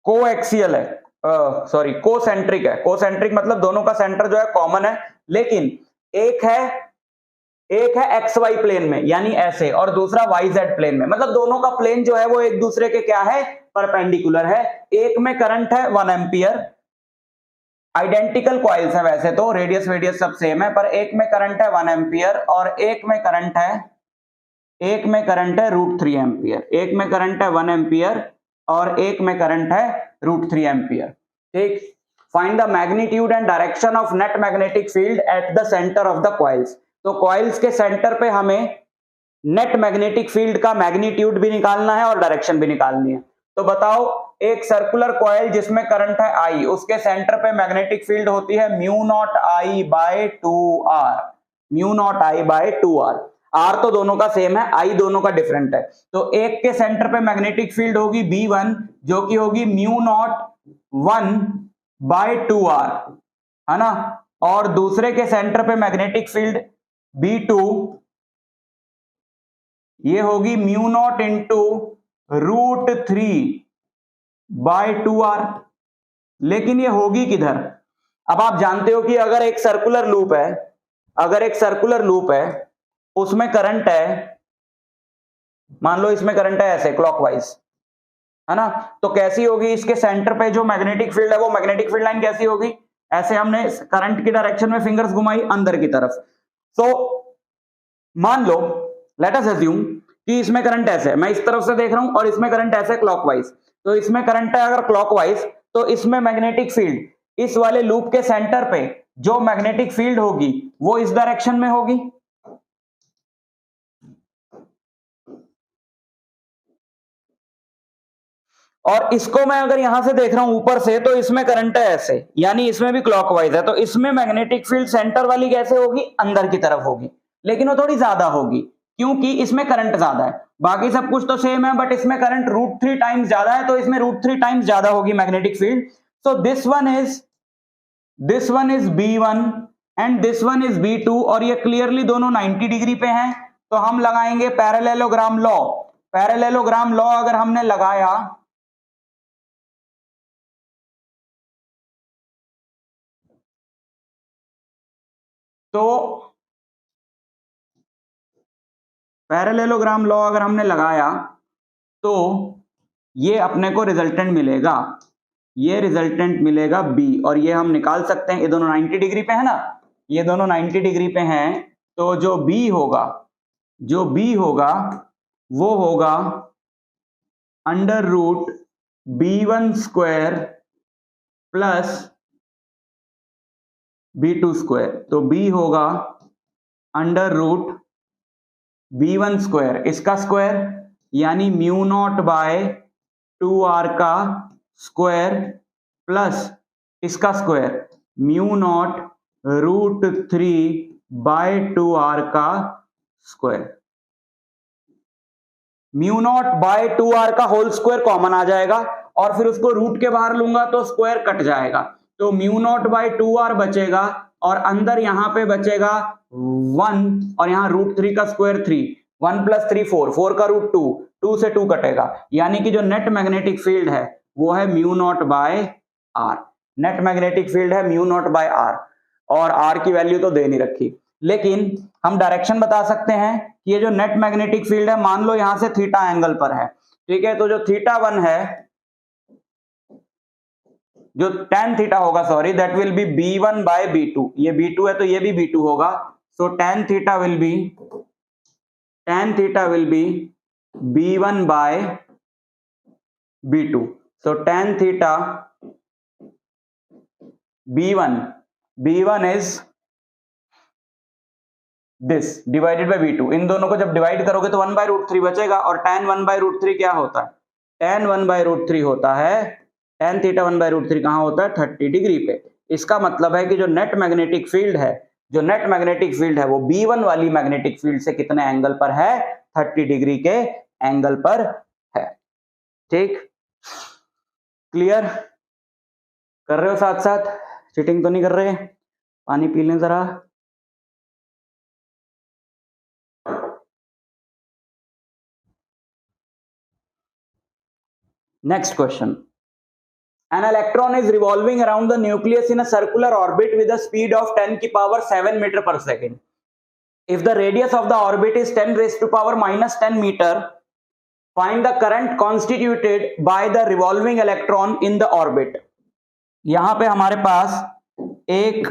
कोएक्सियल है, सॉरी कोसेंट्रिक है। कोसेंट्रिक मतलब दोनों का सेंटर जो है कॉमन है, लेकिन एक है एक्स वाई प्लेन में यानी ऐसे, और दूसरा वाई जेड प्लेन में, मतलब दोनों का प्लेन जो है वो एक दूसरे के क्या है, परपेंडिकुलर है। एक में करंट है 1 एम्पियर, आइडेंटिकल कॉइल्स है वैसे तो, रेडियस वेडियस सब सेम है, पर एक में करंट है 1 एम्पियर और एक में करंट है √3 एम्पियर, एक में करंट है 1 एम्पियर और एक में करंट है √3 एम्पियर। ठीक, find the magnitude and direction of net magnetic field at the centre of the coils. तो कॉइल्स के सेंटर पे हमें नेट मैग्नेटिक फील्ड का मैग्नीट्यूड भी निकालना है और डायरेक्शन भी निकालनी है। तो बताओ, एक सर्कुलर कॉइल जिसमें करंट है I, उसके सेंटर पे मैग्नेटिक फील्ड होती है μ0I/2R, μ0I/2R। R तो दोनों का सेम है, I दोनों का डिफरेंट है, तो एक के सेंटर पे मैग्नेटिक फील्ड होगी B1 जो कि होगी μ01/2R, है ना, और दूसरे के सेंटर पे मैग्नेटिक फील्ड B2 ये होगी μ0 इंटू √3/2R। लेकिन ये होगी किधर? अब आप जानते हो कि अगर एक सर्कुलर लूप है उसमें करंट है, मान लो इसमें करंट है ऐसे क्लॉकवाइज, है ना, तो कैसी होगी, इसके सेंटर पे जो मैग्नेटिक फील्ड है वो मैग्नेटिक फील्ड लाइन कैसी होगी, ऐसे हमने करंट की डायरेक्शन में फिंगर्स घुमाई अंदर की तरफ। तो मान लो, लेट अस अज्यूम कि इसमें करंट ऐसे है, मैं इस तरफ से देख रहा हूं और इसमें करंट ऐसे क्लॉकवाइज, तो इसमें करंट है अगर क्लॉकवाइज, तो इसमें मैग्नेटिक फील्ड इस वाले लूप के सेंटर पे जो मैग्नेटिक फील्ड होगी वो इस डायरेक्शन में होगी, और इसको मैं अगर यहां से देख रहा हूं ऊपर से, तो इसमें करंट है ऐसे, यानी इसमें भी क्लॉकवाइज है, तो इसमें मैग्नेटिक फील्ड सेंटर वाली कैसे होगी, अंदर की तरफ होगी, लेकिन वो थोड़ी ज्यादा होगी क्योंकि इसमें करंट ज्यादा है। बाकी सब कुछ तो सेम है, बट इसमें करंट √3 टाइम्स ज्यादा है, तो इसमें √3 टाइम्स ज्यादा होगी magnetic field. So this one is B1 and this one is B2, और ये क्लियरली दोनों 90 डिग्री पे हैं, तो हम लगाएंगे पैरेललोग्राम लॉ। पैरेललोग्राम लॉ अगर हमने लगाया तो पैरेललोग्राम लॉ अगर हमने लगाया तो ये अपने को रिजल्टेंट मिलेगा, ये रिजल्टेंट मिलेगा बी, और ये हम निकाल सकते हैं, ये दोनों 90 डिग्री पे है ना, ये दोनों 90 डिग्री पे हैं, तो जो बी होगा वो होगा under root b1 square plus b2 square. तो b होगा अंडर रूट b1 स्क्वायर, इसका स्क्वायर यानी म्यू नॉट बाय 2r का स्क्वायर प्लस इसका square mu naught root 3 by 2r का square. Mu naught by 2r का होल स्क्वायर कॉमन आ जाएगा और फिर उसको रूट के बाहर लूंगा तो स्क्वायर कट जाएगा, तो म्यू नॉट बाय 2r बचेगा और अंदर यहां पे बचेगा 1 और यहां रूट 3 का स्क्वायर 3, 1 प्लस 3 4, 4 का रूट 2, 2 से 2 कटेगा, यानी कि जो नेट मैग्नेटिक फील्ड है वो है mu naught by r। Net magnetic field है म्यू नॉट बाय r, और r की वैल्यू तो दे नहीं रखी, लेकिन हम डायरेक्शन बता सकते हैं कि ये जो नेट मैग्नेटिक फील्ड है, मान लो यहां से थीटा एंगल पर है, ठीक है, तो जो थीटा 1 है, जो tan थीटा होगा, sorry, that will be b1 by b2, ये b2 है तो ये भी b2 होगा, so tan theta will be b1 by b2, so tan theta b1 is this divided by b2, इन दोनों को जब डिवाइड करोगे तो 1 बाय रूट 3 बचेगा, और tan 1 बाय रूट 3 क्या होता है, tan 1 बाय रूट 3 होता है, tan थीटा 1 बाय रूट 3 कहां होता है, 30 डिग्री पे। इसका मतलब है कि जो नेट मैग्नेटिक फील्ड है वो b1 वाली मैग्नेटिक फील्ड से कितने एंगल पर है, 30 डिग्री के एंगल पर है। ठीक, क्लियर कर रहे हो, साथ साथ चीटिंग तो नहीं कर रहे, पानी पी लें जरा। Next question. An electron is revolving around the nucleus in a circular orbit with a speed of 10 की power 7 meter per second. If the radius of the orbit is 10 raised to power minus 10 meter, find the current constituted by the revolving electron in the orbit. यहां पे हमारे पास एक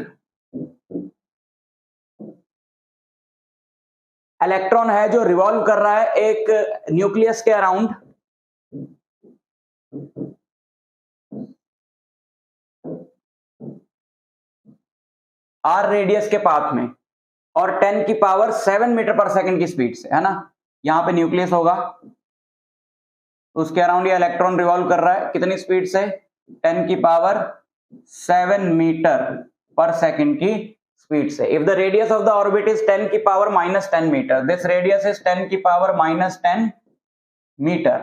इलेक्ट्रॉन है जो रिवॉल्व कर रहा है एक न्यूक्लियस के अराउंड, आर रेडियस के पाथ में, और 10 की पावर 7 मीटर पर सेकंड की स्पीड से, है ना। यहां पे न्यूक्लियस होगा, उसके अराउंड ये इलेक्ट्रॉन रिवॉल्व कर रहा है कितनी स्पीड से, 10 की पावर 7 मीटर पर सेकंड की स्पीड से। If the radius of the orbit is 10 की power minus 10 metre, this radius is 10 की power minus 10 metre,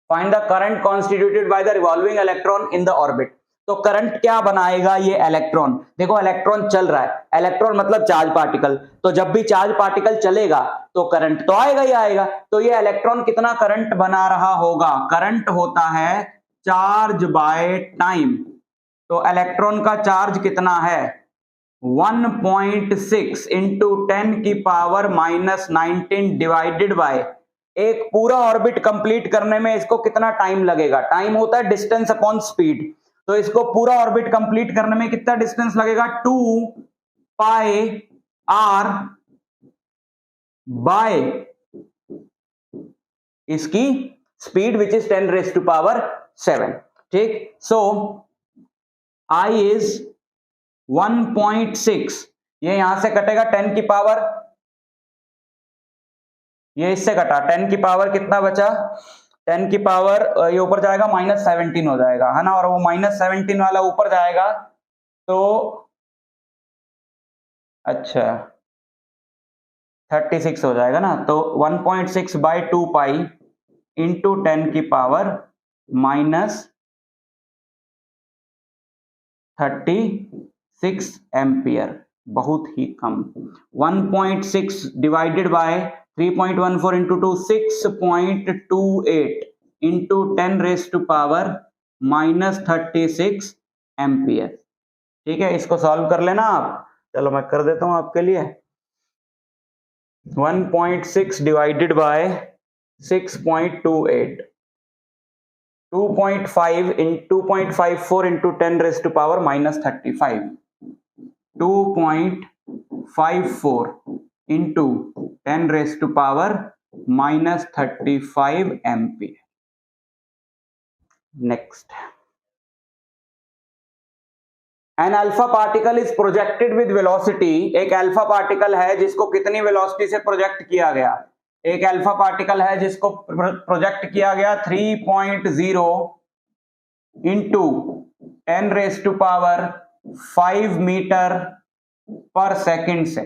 find the current constituted by the revolving electron in the orbit. तो करंट क्या बनाएगा ये इलेक्ट्रॉन, देखो इलेक्ट्रॉन चल रहा है, इलेक्ट्रॉन मतलब चार्ज पार्टिकल, तो जब भी चार्ज पार्टिकल चलेगा तो करंट तो आएगा ही आएगा, तो ये इलेक्ट्रॉन कितना करंट बना रहा होगा, करंट होता है चार्ज बाय टाइम, तो इलेक्ट्रॉन का चार्ज कितना है 1.6 इंटू 10 की पावर माइनस 19 डिवाइडेड बाय, एक पूरा ऑर्बिट कंप्लीट करने में इसको कितना टाइम लगेगा, टाइम होता है डिस्टेंस अपॉन स्पीड, तो इसको पूरा ऑर्बिट कंप्लीट करने में कितना डिस्टेंस लगेगा 2 पाई आर बाय इसकी speed which is 10 raise to power 7। ठीक, सो आई इज 1.6, ये यहां से कटेगा 10 की पावर, ये इससे कटा 10 की पावर कितना बचा, 10 की पावर ये ऊपर जाएगा माइनस 17 हो जाएगा, है ना, और वो माइनस 17 वाला ऊपर जाएगा तो अच्छा 36 हो जाएगा ना, तो 1.6 बाई 2 पाई इंटू 10 की पावर माइनस 36 एम्पियर, बहुत ही कम। 1.6 divided by 3.14 into 2 6.28 into 10 raise to power minus 36 ampere. ठीक है, इसको सॉल्व कर लेना आप, चलो मैं कर देता हूं आपके लिए। 1.6 divided by 6.28, 2.5 in 2.54 into 10 raised to power minus 35, 2.54 into 10 raised to power minus 35 ampere. Next, an alpha particle is projected with velocity. एक अल्फा पार्टिकल है जिसको कितनी वेलोसिटी से प्रोजेक्ट किया गया? एक अल्फा पार्टिकल है जिसको प्रोजेक्ट किया गया 3.0 into 10 raise to power 5 metre per second से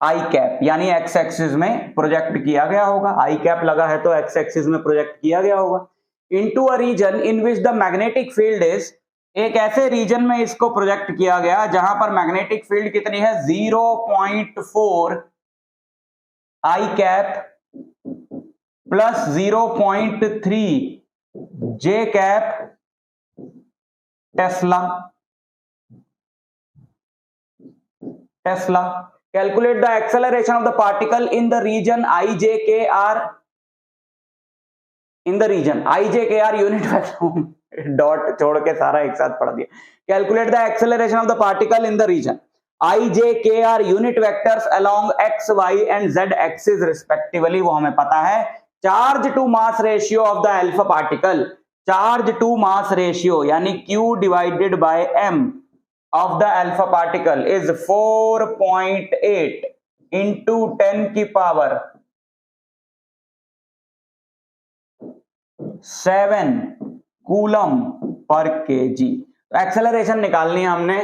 आई कैप, यानी एक्स एक्सिस में प्रोजेक्ट किया गया होगा. आई कैप लगा है तो एक्स एक्सिस में प्रोजेक्ट किया गया होगा. Into a region in which the magnetic field is, एक ऐसे रीजन में इसको प्रोजेक्ट किया गया जहां पर मैग्नेटिक फील्ड कितनी है 0.4 i cap plus 0.3 j cap tesla. Calculate the acceleration of the particle in the region IJKR. In the region IJKR unit vector. Dot छोड़ के सारा एक साथ पढ़ दिया. Calculate the acceleration of the particle in the region IJKR unit vectors along x, y and z axis respectively. वो हमें पता है. Charge to mass ratio of the alpha particle. Charge to mass ratio यानी Q divided by M of the alpha particle is 4.8 into 10 की पावर 7 कूलम पर केजी. तो एक्सेलरेशन निकालनी है हमने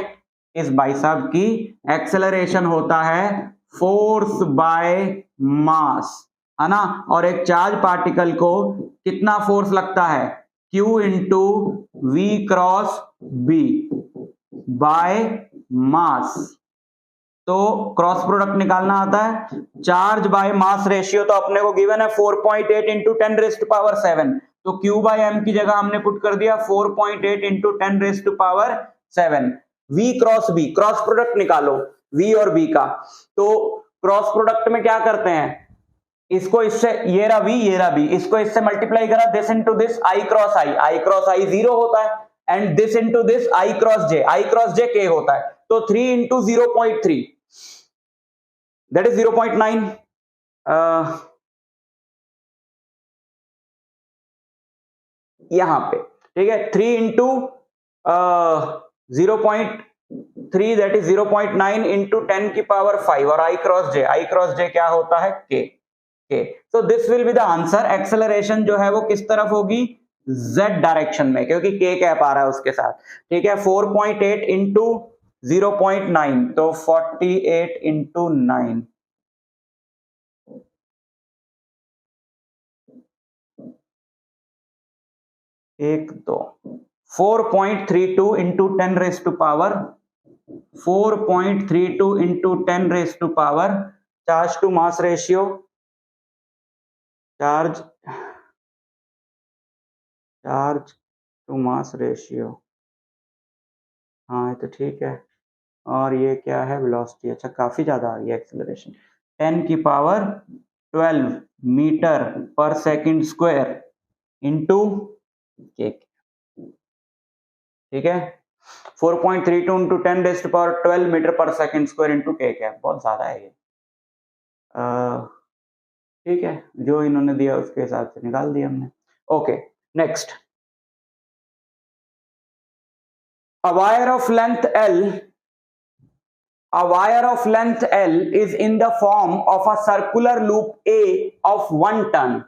इस भाई साहब की. एक्सेलरेशन होता है फोर्स बाय मास, है ना. और एक चार्ज पार्टिकल को कितना फोर्स लगता है? Q into V cross B by mass. तो क्रॉस प्रोडक्ट निकालना आता है. चार्ज बाय मास रेशियो तो अपने को गिवन है 4.8 इंटू 10 रेज टू पावर 7. तो Q बाय M की जगह हमने पुट कर दिया 4.8 into 10 raise to power 7. V cross B, cross product निकालो V और B का. तो क्रॉस प्रोडक्ट में क्या करते हैं? इसको इससे, ये रहा V, ये रहा B, इसको इससे मल्टीप्लाई करा. This into this I cross I, I cross I 0 होता है. And this into this I cross J K होता है. तो 3 इंटू 0.3 दैट इज 0.9. यहां पे ठीक है. 3 इंटू 0.3 दैट इज 0.9 इंटू 10 की पावर 5 और I क्रॉस J क्या होता है? K. So this will be the answer. Acceleration जो है वो किस तरफ होगी? Z डायरेक्शन में, क्योंकि K कैप आ रहा है उसके साथ. ठीक है. 4.8 इंटू 0.9 तो 48 इंटू 9. एक दो 4.32 into 10 raise to power 4.32 into 10 raise to power. Charge to mass ratio, charge to mass ratio, हाँ ये तो ठीक है. और ये क्या है? वेलोसिटी. अच्छा, काफी ज्यादा आ गई एक्सेलरेशन. 10 की पावर 12 मीटर पर सेकंड स्क्वायर इंटू के. ठीक है. 4.32 into 10 raise to power 12 metre पर सेकंड स्क्वायर इंटू के क्या, बहुत ज्यादा है ये. ठीक है, जो इन्होंने दिया उसके हिसाब से निकाल दिया हमने. Okay, next. A wire of length L is in the form of a circular loop A of 1 ton.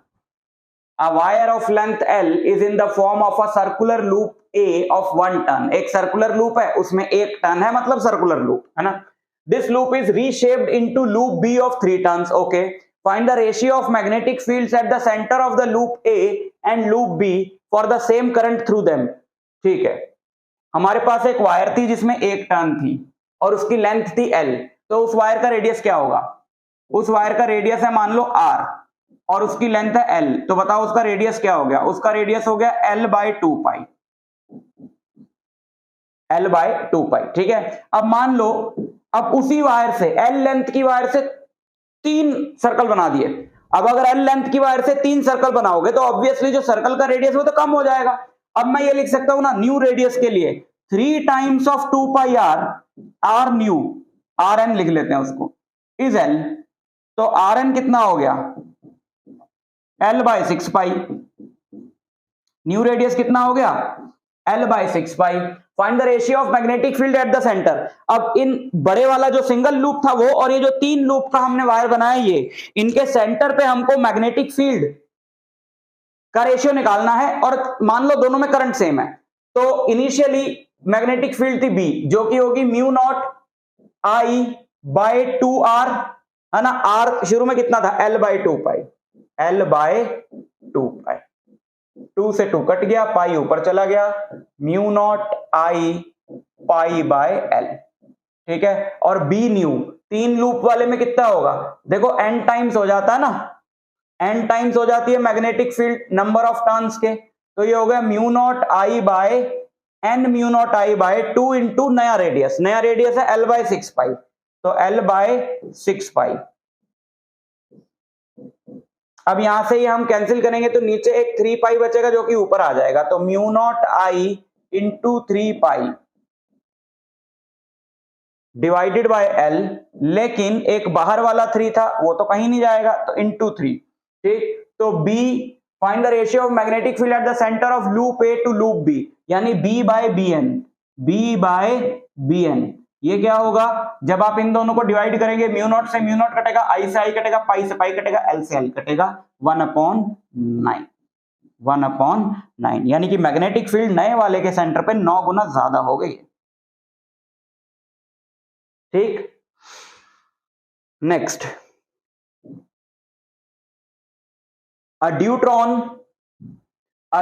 A wire of length L is in the form of a circular loop A of 1 ton. एक सर्कुलर लूप है, उसमें 1 टन है, मतलब सर्कुलर लूप है ना. This loop is reshaped into loop B of 3 tons. Okay. Find the ratio of magnetic fields at the center of the loop A and loop B for the same current through them. ठीक है. हमारे पास एक वायर थी जिसमें 1 टन थी और उसकी लेंथ थी L. तो उस वायर का रेडियस क्या होगा? उस वायर का रेडियस है मान लो R और उसकी लेंथ है L. तो बताओ उसका रेडियस क्या हो गया? उसका रेडियस हो गया L बाय 2 पाई. L बाय 2 पाई. ठीक है. अब मान लो, अब उसी वायर से L लेंथ की वायर से 3 सर्कल बना दिए। अब अगर एल लेंथ की वायर से 3 सर्कल बनाओगे तो ऑब्वियसली जो सर्कल का रेडियस वो तो कम हो जाएगा। अब मैं ये लिख सकता हूं ना, न्यू रेडियस के लिए 3 times of 2 pi r, r new, r n लिख लेते हैं उसको, इज एल। तो आर एन कितना हो गया, l by 6 pi. New radius कितना हो गया, l by 6 pi. Find the ratio of magnetic field at the centre. अब इन बड़े वाला जो सिंगल लूप था वो, और ये जो 3 लूप का हमने वायर बनाया, ये इनके सेंटर पे हमको मैग्नेटिक फील्ड का रेशियो निकालना है। और मान लो दोनों में करंट सेम है, तो इनिशियली मैग्नेटिक फील्ड थी बी, जो कि होगी mu naught I by 2 r, है ना। आर शुरू में कितना था, l by 2 pi, l by 2 pi. 2 से 2 कट गया, पाई ऊपर चला गया, mu naught i pi by l, ठीक है। और बी न्यू 3 लूप वाले में कितना होगा, देखो n टाइम्स हो जाता है ना, n टाइम्स हो जाती है magnetic field number of turns के। तो ये हो गया mu naught I bye N, mu naught I by 2 into नया रेडियस, नया रेडियस है एल बाय 6 पाई, तो एल बाय 6 पाई। अब यहां से ही हम कैंसिल करेंगे तो नीचे एक 3 पाई बचेगा जो कि ऊपर आ जाएगा, तो mu naught I into 3 pi divided by L. लेकिन एक बाहर वाला 3 था वो तो कहीं नहीं जाएगा, तो इंटू 3, ठीक। तो B, find the ratio of magnetic field at the centre of loop A to loop B, यानी B by B N, B by B N. ये क्या होगा, जब आप इन दोनों को डिवाइड करेंगे, म्यू नॉट से म्यू नॉट कटेगा, आई से आई कटेगा, पाई से पाई कटेगा, एल से एल कटेगा, 1/9, 1/9, यानी कि मैग्नेटिक फील्ड नए वाले के सेंटर पे 9 गुना ज्यादा हो गई, ठीक। Next, a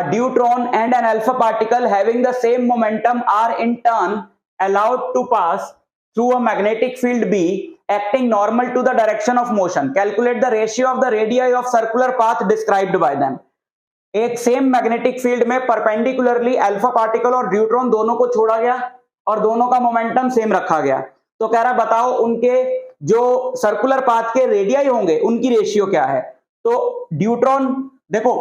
deuteron and an alpha particle having the same momentum are in turn allowed to pass through a magnetic field B acting normal to the direction of motion. Calculate the ratio of the radii of circular path described by them. एक सेम मैग्नेटिक फील्ड में परपेंडिकुलरली अल्फा पार्टिकल और ड्यूट्रॉन दोनों को छोड़ा गया और दोनों का मोमेंटम सेम रखा गया। तो कह रहा बताओ उनके जो सर्कुलर पाथ के रेडियाई होंगे उनकी रेशियो क्या है। तो ड्यूट्रॉन, देखो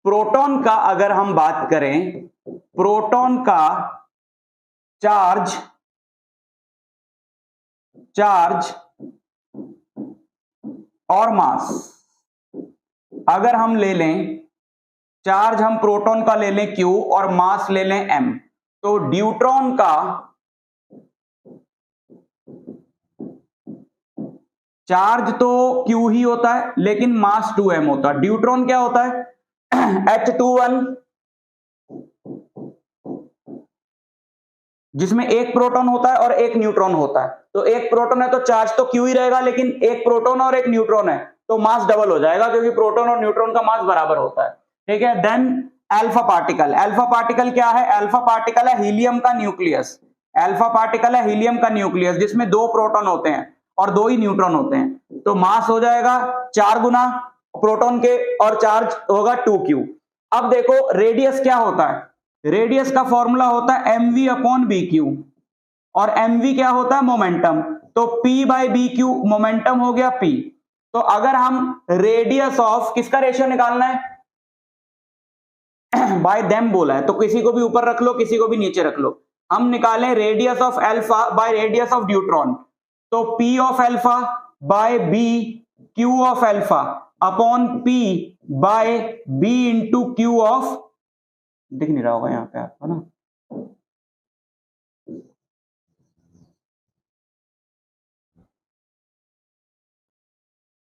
प्रोटॉन का अगर हम बात करें, प्रोटॉन का चार्ज और मास अगर हम ले लें, चार्ज हम प्रोटॉन का ले लें Q और मास ले लें M, तो ड्यूट्रॉन का चार्ज तो Q ही होता है लेकिन मास 2m होता है। ड्यूट्रॉन क्या होता है H21, जिसमें एक प्रोटॉन होता है और एक न्यूट्रॉन होता है। तो एक प्रोटॉन है तो चार्ज तो Q ही रहेगा, लेकिन एक प्रोटॉन और एक न्यूट्रॉन है तो मास डबल हो जाएगा क्योंकि प्रोटॉन और न्यूट्रॉन का मास बराबर होता है, ठीक है। Then alpha particle, alpha particle क्या है, अल्फा पार्टिकल है हीलियम का न्यूक्लियस, अल्फा पार्टिकल है हीलियम का न्यूक्लियस जिसमें 2 प्रोटॉन होते हैं और 2 ही न्यूट्रॉन होते हैं। तो मास हो जाएगा 4 गुना प्रोटॉन के और चार्ज होगा 2Q। अब देखो रेडियस क्या होता है, रेडियस का फॉर्मूला होता है mv अपॉन bq और mv क्या होता है मोमेंटम, तो p बाय bq मोमेंटम हो गया p। तो अगर हम रेडियस ऑफ किसका रेशियो निकालना है बाय देम बोला है तो किसी को भी ऊपर रख लो किसी को भी नीचे रख लो। हम निकालें radius of alpha by radius of deuteron, तो p of alpha by b q of alpha upon p by b into q of, दिख नहीं रहा होगा यहाँ पे आपको ना,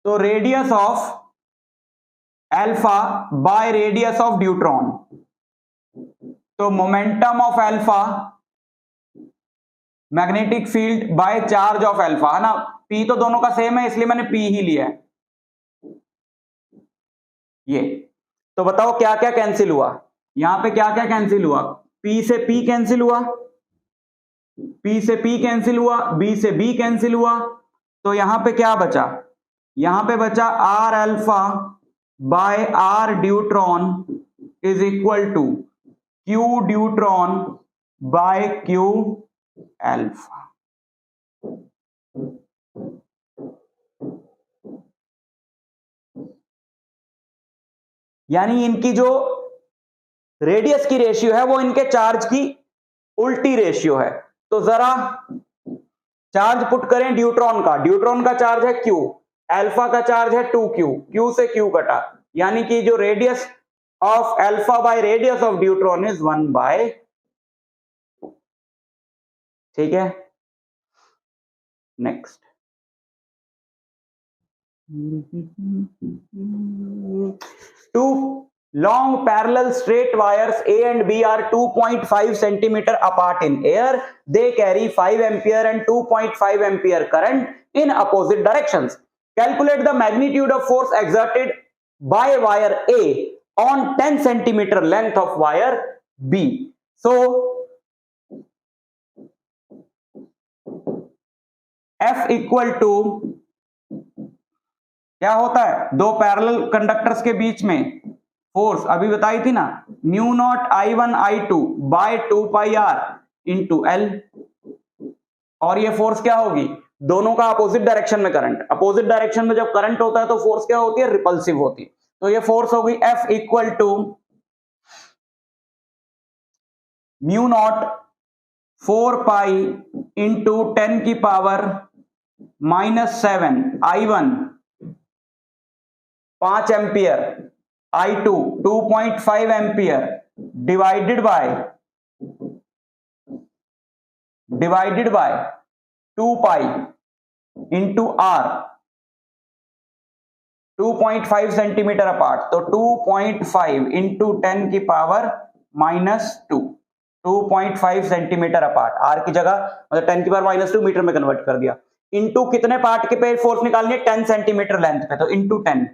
तो radius of alpha by radius of deuteron, तो momentum of alpha magnetic field by charge of alpha, है ना। p तो दोनों का सेम है इसलिए मैंने p ही लिया है ये। तो बताओ क्या क्या कैंसिल हुआ, यहां पे क्या क्या कैंसिल हुआ, p से p कैंसिल हुआ, p से p कैंसिल हुआ, b से b कैंसिल हुआ, तो यहां पे क्या बचा, यहां पे बचा r alpha by r deuteron is equal to q deuteron by q alpha. यानी इनकी जो रेडियस की रेशियो है वो इनके चार्ज की उल्टी रेशियो है। तो जरा चार्ज पुट करें ड्यूट्रॉन का चार्ज है Q, अल्फा का चार्ज है 2Q, Q से Q कटा, यानी कि जो radius of alpha by radius of deuteron is 1/2। ठीक है, next. Two long parallel straight wires A and B are 2.5 centimeter apart in air. They carry 5 ampere and 2.5 ampere current in opposite directions. Calculate the magnitude of force exerted by wire A on 10 centimeter length of wire B. So F equal to क्या होता है, दो पैरेलल कंडक्टर्स के बीच में फोर्स अभी बताई थी ना, mu naught I1 I2 by 2πr into L। और ये फोर्स क्या होगी, दोनों का अपोजिट डायरेक्शन में करंट, अपोजिट डायरेक्शन में जब करंट होता है तो फोर्स क्या होती है, रिपल्सिव होती है। तो ये फोर्स होगी F equal to mu naught 4π into 10 की power -7 I1 5 ampere, I2 2.5 ampere divided by 2π into R, 2.5 centimetre apart, तो 2.5 इंटू 10 की पावर -2, 2.5 सेंटीमीटर अपार्ट, R की जगह मतलब 10 की पावर -2 मीटर में कन्वर्ट कर दिया। इंटू कितने पार्ट के पे फोर्स निकालनी है, 10 सेंटीमीटर लेंथ पे, तो इंटू 10।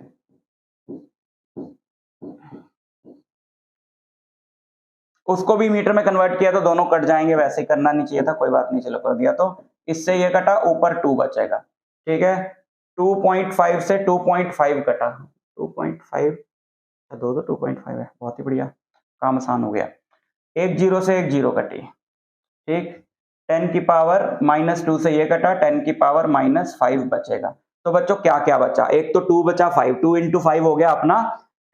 उसको भी मीटर में कन्वर्ट किया तो दोनों कट जाएंगे, वैसे करना नहीं चाहिए था, कोई बात नहीं, चलो कर दिया। तो इससे ये कटा, ऊपर 2 बचेगा। ठीक है, 2.5 से 2.5 कटा, 2.5 दो 2.5 है, बहुत ही बढ़िया, काम आसान हो गया। एक जीरो से एक जीरो कटी। ठीक, 10 की पावर -2 से ये कटा, 10 की पावर -5 बचेगा। तो बच्चों क्या क्या बचा, एक तो 2 बचा, 5, 2 इंटू 5 हो गया अपना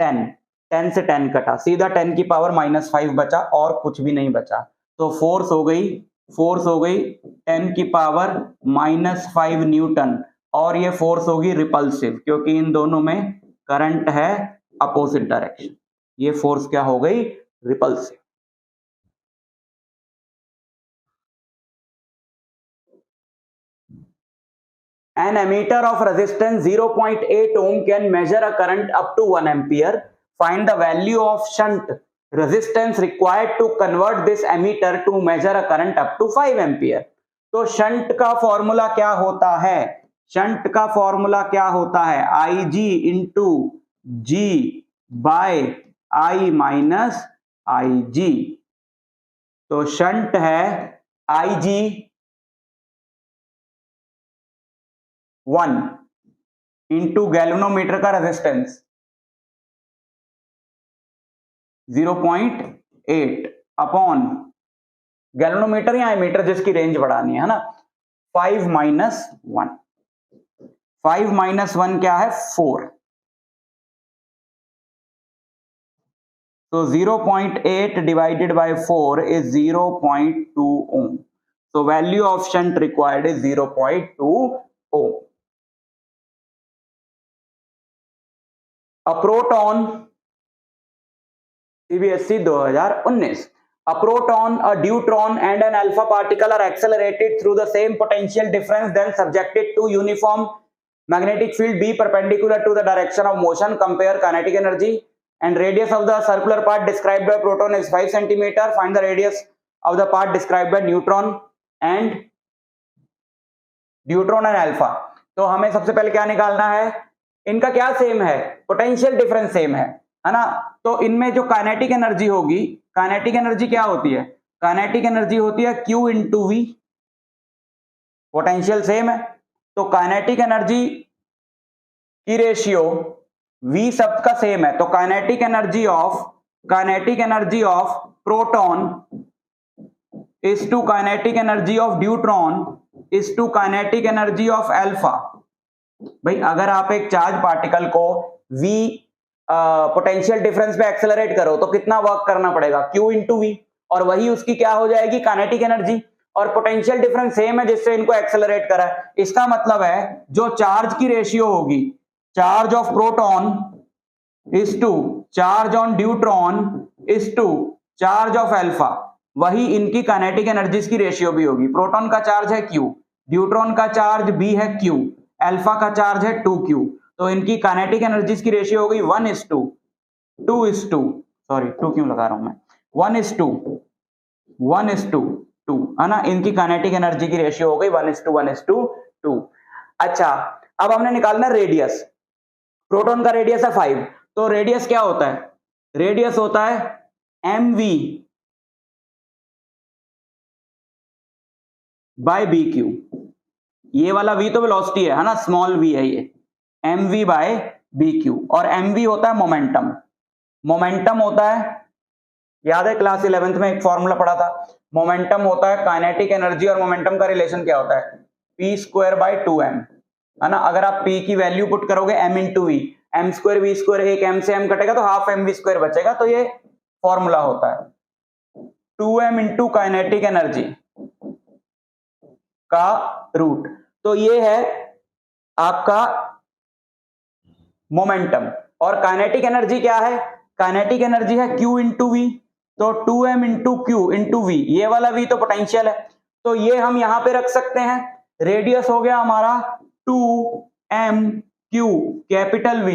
10, 10 से 10 कटा, सीधा 10 की पावर -5 बचा, और कुछ भी नहीं बचा। तो फोर्स हो गई 10 की पावर -5 न्यूटन, और ये फोर्स होगी रिपल्सिव, क्योंकि इन दोनों में करंट है अपोजिट डायरेक्शन। ये फोर्स क्या हो गई, repulsive. An emitter of resistance 0.8 ohm can measure a current up to 1 ampere. Find the value of shunt resistance required to convert this emitter to measure a current up to 5 ampere. तो शंट का फॉर्मूला क्या होता है, शंट का फॉर्मूला क्या होता है, Ig into G by I minus Ig। तो शंट है Ig 1 इंटू गैल्वेनोमीटर का रेजिस्टेंस 0.8 अपॉन गैल्वेनोमीटर या एमीटर जिसकी रेंज बढ़ानी है ना, 5 माइनस 1, 5 माइनस 1 क्या है, 4। तो 0.8 divided by 4 is 0.2 ohm. So value of shunt required is 0.2 ohm. A proton, CBSE 2019. A proton, a deuteron and an alpha particle are accelerated through the same potential difference, then subjected to uniform magnetic field B perpendicular to the direction of motion. Compare kinetic energy and radius of the circular part described by proton is 5 centimeter. Find the radius of the part described by neutron and deuteron and alpha. तो हमें सबसे पहले क्या निकालना है, इनका क्या सेम है, पोटेंशियल डिफरेंस सेम है ना। तो इनमें जो काइनेटिक एनर्जी होगी, काइनेटिक एनर्जी क्या होती है, काइनेटिक एनर्जी होती है Q into V, potential same है। तो काइनेटिक एनर्जी की रेशियो V सब का सेम है, तो kinetic energy of proton is to kinetic energy of deuteron is to kinetic energy of alpha. भाई अगर आप एक चार्ज पार्टिकल को V पोटेंशियल डिफरेंस पे एक्सेलरेट करो तो कितना वर्क करना पड़ेगा, Q इंटू वी, और वही उसकी क्या हो जाएगी, काइनेटिक एनर्जी। और पोटेंशियल डिफरेंस सेम है जिससे इनको एक्सेलरेट करा है। इसका मतलब है जो चार्ज की रेशियो होगी, charge of proton is to charge on deuteron is to charge of alpha, वही इनकी काइनेटिक एनर्जीज की रेशियो भी होगी। प्रोटॉन का चार्ज है Q, ड्यूट्रॉन का चार्ज B है Q, अल्फा का चार्ज है 2Q, तो इनकी काइनेटिक एनर्जीज की रेशियो होगी 1:2, 2:2, सॉरी 2 क्यों लगा रहा हूं मैं, 1:2 है ना, इनकी काइनेटिक एनर्जी की रेशियो हो गई 1:1:2। अच्छा, अब हमने निकालना रेडियस। प्रोटॉन का रेडियस है 5, तो रेडियस क्या होता है, रेडियस होता है mv बाय BQ। ये वाला v तो वेलोसिटी है ना, स्मॉल v है ये, mv बाय BQ। और mv होता है मोमेंटम, मोमेंटम होता है, याद है क्लास 11th में एक फॉर्मूला पढ़ा था, मोमेंटम होता है काइनेटिक एनर्जी, और मोमेंटम का रिलेशन क्या होता है, p²/2m, है ना। अगर आप p की वैल्यू पुट करोगे m into v, m² v², एक m से m कटेगा तो हाफ mv² बचेगा, तो ये फॉर्मूला होता है 2m इंटू काइनेटिक एनर्जी का रूट। तो ये है आपका मोमेंटम। और काइनेटिक एनर्जी क्या है, काइनेटिक एनर्जी है Q इंटू वी, तो 2m into Q into we, ये वाला v तो पोटेंशियल है, तो ये हम यहां पे रख सकते हैं। रेडियस हो गया हमारा 2mq कैपिटल V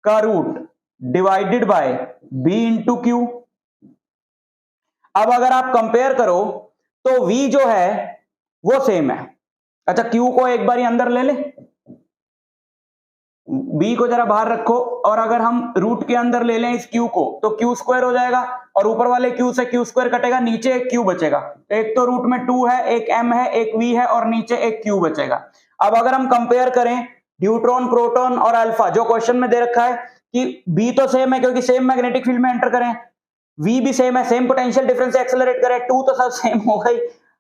का root divided by b into Q। अब अगर आप कंपेयर करो तो v जो है वो सेम है। अच्छा, Q को एक बार अंदर ले ले, b को जरा बाहर रखो, और अगर हम रूट के अंदर ले लें इस Q को तो Q² हो जाएगा, और ऊपर वाले Q से Q² कटेगा, नीचे एक Q बचेगा। एक तो रूट में 2 है, एक m है, एक v है, और नीचे एक Q बचेगा। अब अगर हम कंपेयर करें न्यूट्रॉन, प्रोटॉन और अल्फा, जो क्वेश्चन में दे रखा है कि b तो सेम है क्योंकि सेम मैग्नेटिक फील्ड में एंटर करें, v भी सेम है, सेम पोटेंशियल डिफरेंस से एक्सेलरेट करें, 2 तो सब सेम हो गई,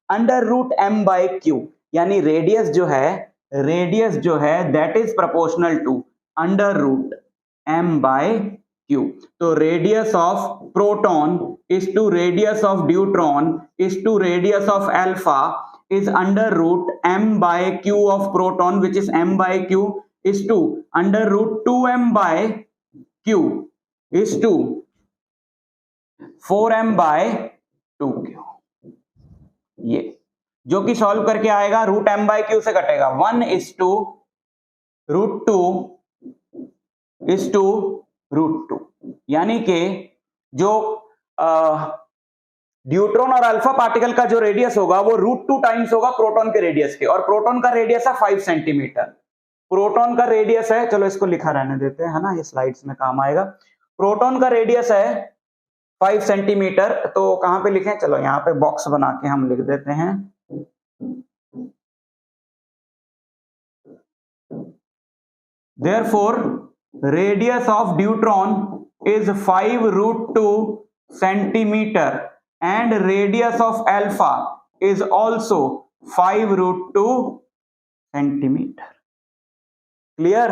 under root m by Q, यानी रेडियस जो है that is proportional to under root m by Q। तो radius of proton is to radius of deuteron is to radius of alpha is under root m by q of proton, which is m by q, is to under root 2m by q is to 4m by 2q। ये जो कि सॉल्व करके आएगा रूट m by q से कटेगा 1:2 रूट 2 is to रूट 2, यानी कि जो ड्यूट्रॉन और अल्फा पार्टिकल का जो रेडियस होगा वो रूट 2 टाइम्स होगा प्रोटॉन के रेडियस के, और प्रोटॉन का रेडियस है 5 सेंटीमीटर। प्रोटॉन का रेडियस है, चलो इसको लिखा रहने देते हैं, है ना, ये स्लाइड्स में काम आएगा। प्रोटॉन का रेडियस है 5 सेंटीमीटर, तो कहां पे लिखें, चलो यहां पे बॉक्स बना के हम लिख देते हैं। Therefore, radius of neutron is 5√2 centimeter and radius of alpha is also 5√2 centimeter। Clear,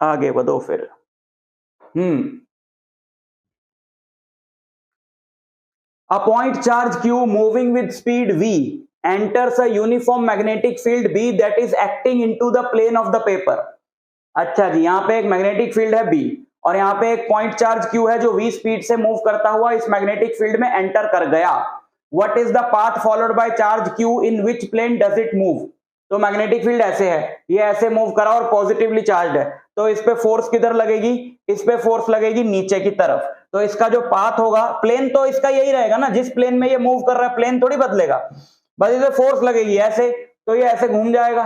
आगे बढ़ो फिर। A point charge Q moving with speed v enters a uniform magnetic field B that is acting into the plane of the paper। अच्छा जी, यहाँ पे एक मैग्नेटिक फील्ड है B, और यहाँ पे एक पॉइंट चार्ज Q है जो v स्पीड से मूव करता हुआ इस मैग्नेटिक फील्ड में एंटर कर गया। What is the path followed by charge Q in which plane does it move? तो मैग्नेटिक फील्ड ऐसे है, ये ऐसे मूव करा और पॉजिटिवली चार्ज है, तो इस पे फोर्स किधर लगेगी, इस पे फोर्स लगेगी नीचे की तरफ। तो इसका जो पाथ होगा, प्लेन तो इसका यही रहेगा ना, जिस प्लेन में ये मूव कर रहा है प्लेन थोड़ी बदलेगा, बस इसे फोर्स लगेगी ऐसे, तो ये ऐसे घूम जाएगा,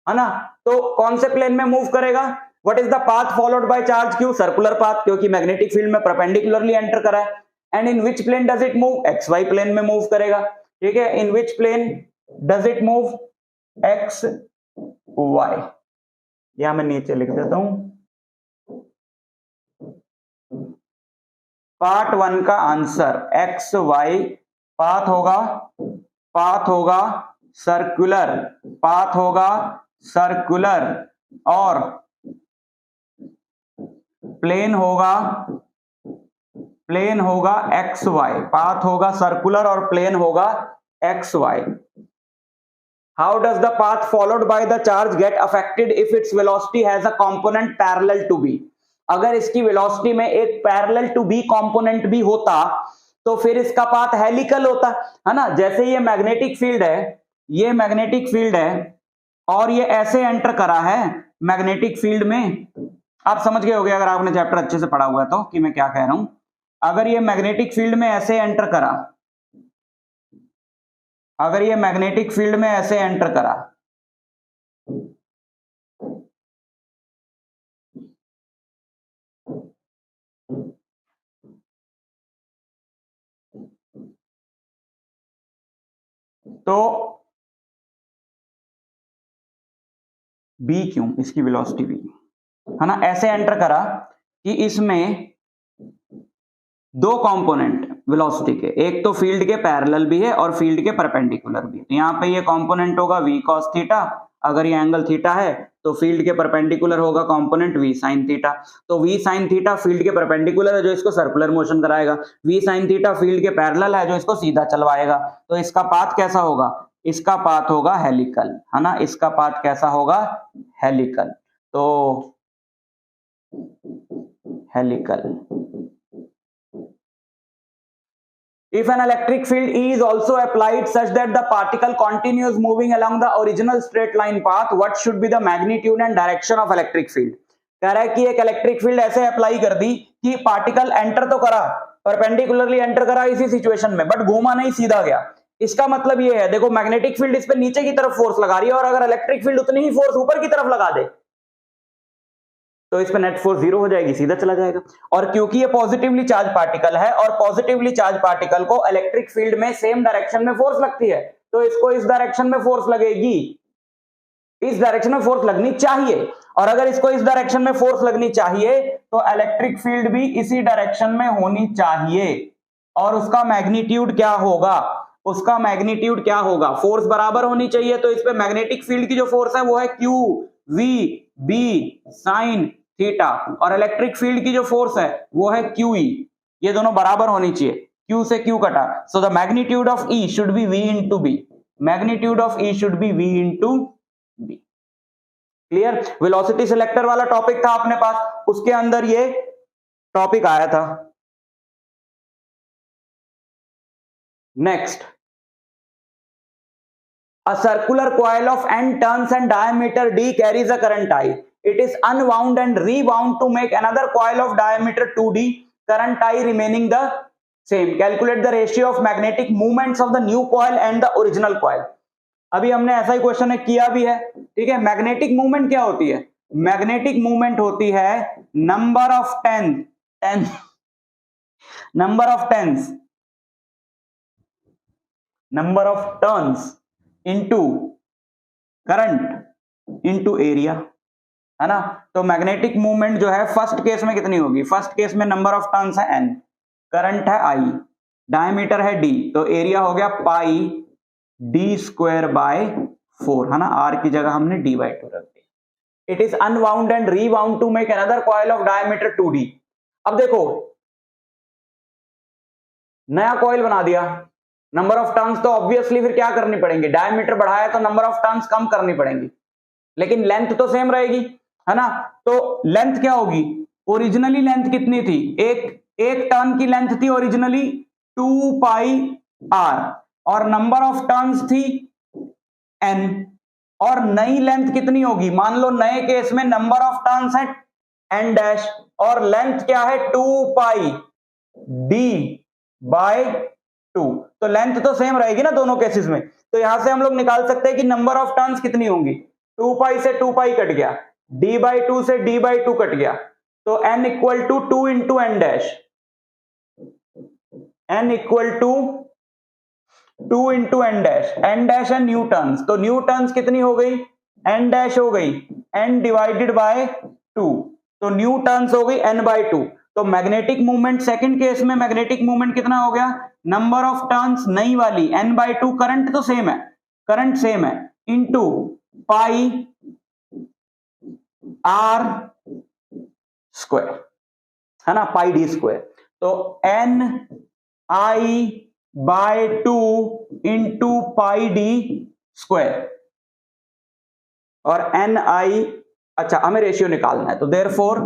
है ना। तो कौन से प्लेन में मूव करेगा, what is the path followed by charge Q, circular path, क्योंकि मैग्नेटिक फील्ड में परपेंडिकुलरली एंटर करा है। And in which plane does it move, XY plane में मूव करेगा, ठीक है। In which plane does it move, XY, या मैं नीचे लिख देता हूं। पार्ट 1 का आंसर XY, पाथ होगा सर्कुलर, पाथ होगा सर्कुलर, और प्लेन होगा एक्स वाई, पाथ होगा सर्कुलर और प्लेन होगा x y. How does the path followed by the charge get affected if its velocity has a component parallel to b? अगर इसकी वेलोसिटी में एक पैरेलल टू बी कंपोनेंट भी होता तो फिर इसका पाथ हेलिकल होता, है ना। जैसे ये मैग्नेटिक फील्ड है, ये मैग्नेटिक फील्ड है और ये ऐसे एंटर करा है मैग्नेटिक फील्ड में। आप समझ गए होंगे अगर आपने चैप्टर अच्छे से पढ़ा हुआ है तो कि मैं क्या कह रहा हूं। अगर ये मैग्नेटिक फील्ड में ऐसे एंटर करा, अगर ये मैग्नेटिक फील्ड में ऐसे एंटर करा तो बी क्यों, इसकी वेलोसिटी बी, है ना। ऐसे एंटर करा कि इसमें दो कंपोनेंट वेलोसिटी के, एक तो फील्ड के पैरेलल भी है और फील्ड के परपेंडिकुलर भी। तो यहां पे ये कंपोनेंट होगा v cos थीटा, अगर ये एंगल थीटा है तो फील्ड के परपेंडिकुलर होगा कंपोनेंट v sin थीटा। तो v sin थीटा फील्ड के परपेंडिकुलर है जो इसको सर्कुलर मोशन कराएगा, v sin थीटा फील्ड के पैरेलल है जो इसको सीधा चलवाएगा। तो इसका पाथ कैसा होगा, इसका पाथ होगा हेलिकल, है ना। इसका पाथ कैसा होगा, हेलिकल। तो helical. If an electric field E is also applied such that the particle continues moving along the original straight line path, what should be the magnitude and direction of electric field? कह रहा है कि एक इलेक्ट्रिक फील्ड ऐसे अप्लाई कर दी कि पार्टिकल एंटर तो करा, परपेंडिकुलरली एंटर करा इसी सिचुएशन में, बट घूमा नहीं, सीधा गया। इसका मतलब ये है, देखो मैग्नेटिक फील्ड इस पे नीचे की तरफ फोर्स लगा रही है और अगर इलेक्ट्रिक फील्ड उतनी ही फोर्स ऊपर की तरफ लगा दे तो इस पे नेट फोर्स जीरो हो जाएगी, सीधा चला जाएगा। और क्योंकि ये पॉजिटिवली चार्ज पार्टिकल है और पॉजिटिवली चार्ज पार्टिकल को इलेक्ट्रिक फील्ड में सेम डायरेक्शन में फोर्स लगती है, तो इसको इस डायरेक्शन में फोर्स लगेगी, इस डायरेक्शन में फोर्स लगनी चाहिए। और अगर इसको इस डायरेक्शन में फोर्स लगनी चाहिए तो इलेक्ट्रिक फील्ड भी इसी डायरेक्शन में होनी चाहिए। और उसका मैग्नीट्यूड क्या होगा, उसका मैग्नीट्यूड क्या होगा, फोर्स बराबर होनी चाहिए। तो इस पे मैग्नेटिक फील्ड की जो फोर्स है वो है Q V B sin theta और इलेक्ट्रिक फील्ड की जो फोर्स है वो है QE, ये दोनों बराबर होनी चाहिए। Q से Q कटा, so the magnitude of E should be V into B, magnitude of E should be V into B। Clear. Velocity selector वाला टॉपिक था अपने पास, उसके अंदर ये टॉपिक आया था। Next, a circular coil of n turns and diameter d carries a current I. It is unwound and rewound to make another coil of diameter 2d, current I remaining the same. Calculate the ratio of magnetic movements of the new coil and the original coil. अभी हमने ऐसा ही क्वेश्चन किया भी है, ठीक है। मैग्नेटिक मूवमेंट क्या होती है, मैग्नेटिक मूवमेंट होती है number of turns into current into area, है ना। तो मैग्नेटिक मूवमेंट जो है फर्स्ट केस में कितनी होगी, फर्स्ट केस में नंबर ऑफ टर्न्स है n, करंट है I, डायमीटर है d, तो एरिया हो गया पाई d स्क्वायर बाय 4, है ना। r की जगह हमने d बाय 2 रख दिया। It is unwound and rewound to make another coil of diameter 2d। अब देखो नया कॉइल बना दिया, नंबर ऑफ टर्न्स तो ऑब्वियसली फिर क्या करनी पड़ेंगे, डायमीटर बढ़ाया तो नंबर ऑफ टर्न्स कम करनी पड़ेंगी, लेकिन लेंथ तो सेम रहेगी, है ना। तो लेंथ क्या होगी, ओरिजिनली लेंथ कितनी थी, एक टर्न की लेंथ थी ओरिजिनली 2 पाई r और नंबर ऑफ टर्न्स थी n, और नई लेंथ कितनी होगी, मान लो नए केस में नंबर ऑफ टर्न्स है n डैश और लेंथ क्या है 2 पाई d बाय 2, तो लेंथ तो सेम रहेगी ना दोनों केसेस में। तो यहां से हम लोग निकाल सकते हैं कि नंबर ऑफ टर्न्स कितनी होंगी, 2 पाई से 2 पाई कट गया, d बाई 2 से d बाई 2 कट गया, तो n equal to 2 into n dash, n equal to 2 into n dash है न्यू टर्न्स, तो न्यू टर्न्स कितनी हो गई, n डैश हो गई n डिवाइडेड बाय 2, तो न्यू टर्न्स हो गई n बाय 2। तो मैग्नेटिक मूवमेंट सेकंड केस में मैग्नेटिक मूवमेंट कितना हो गया, नंबर ऑफ टर्न्स नई वाली n बाय 2, करंट तो सेम है, करंट सेम है, इंटू पाई r स्क्वायर, है ना, पाई डी स्क्वायर। तो ni/2 into pi d square, और ni, अच्छा हमें रेशियो निकालना है, तो therefore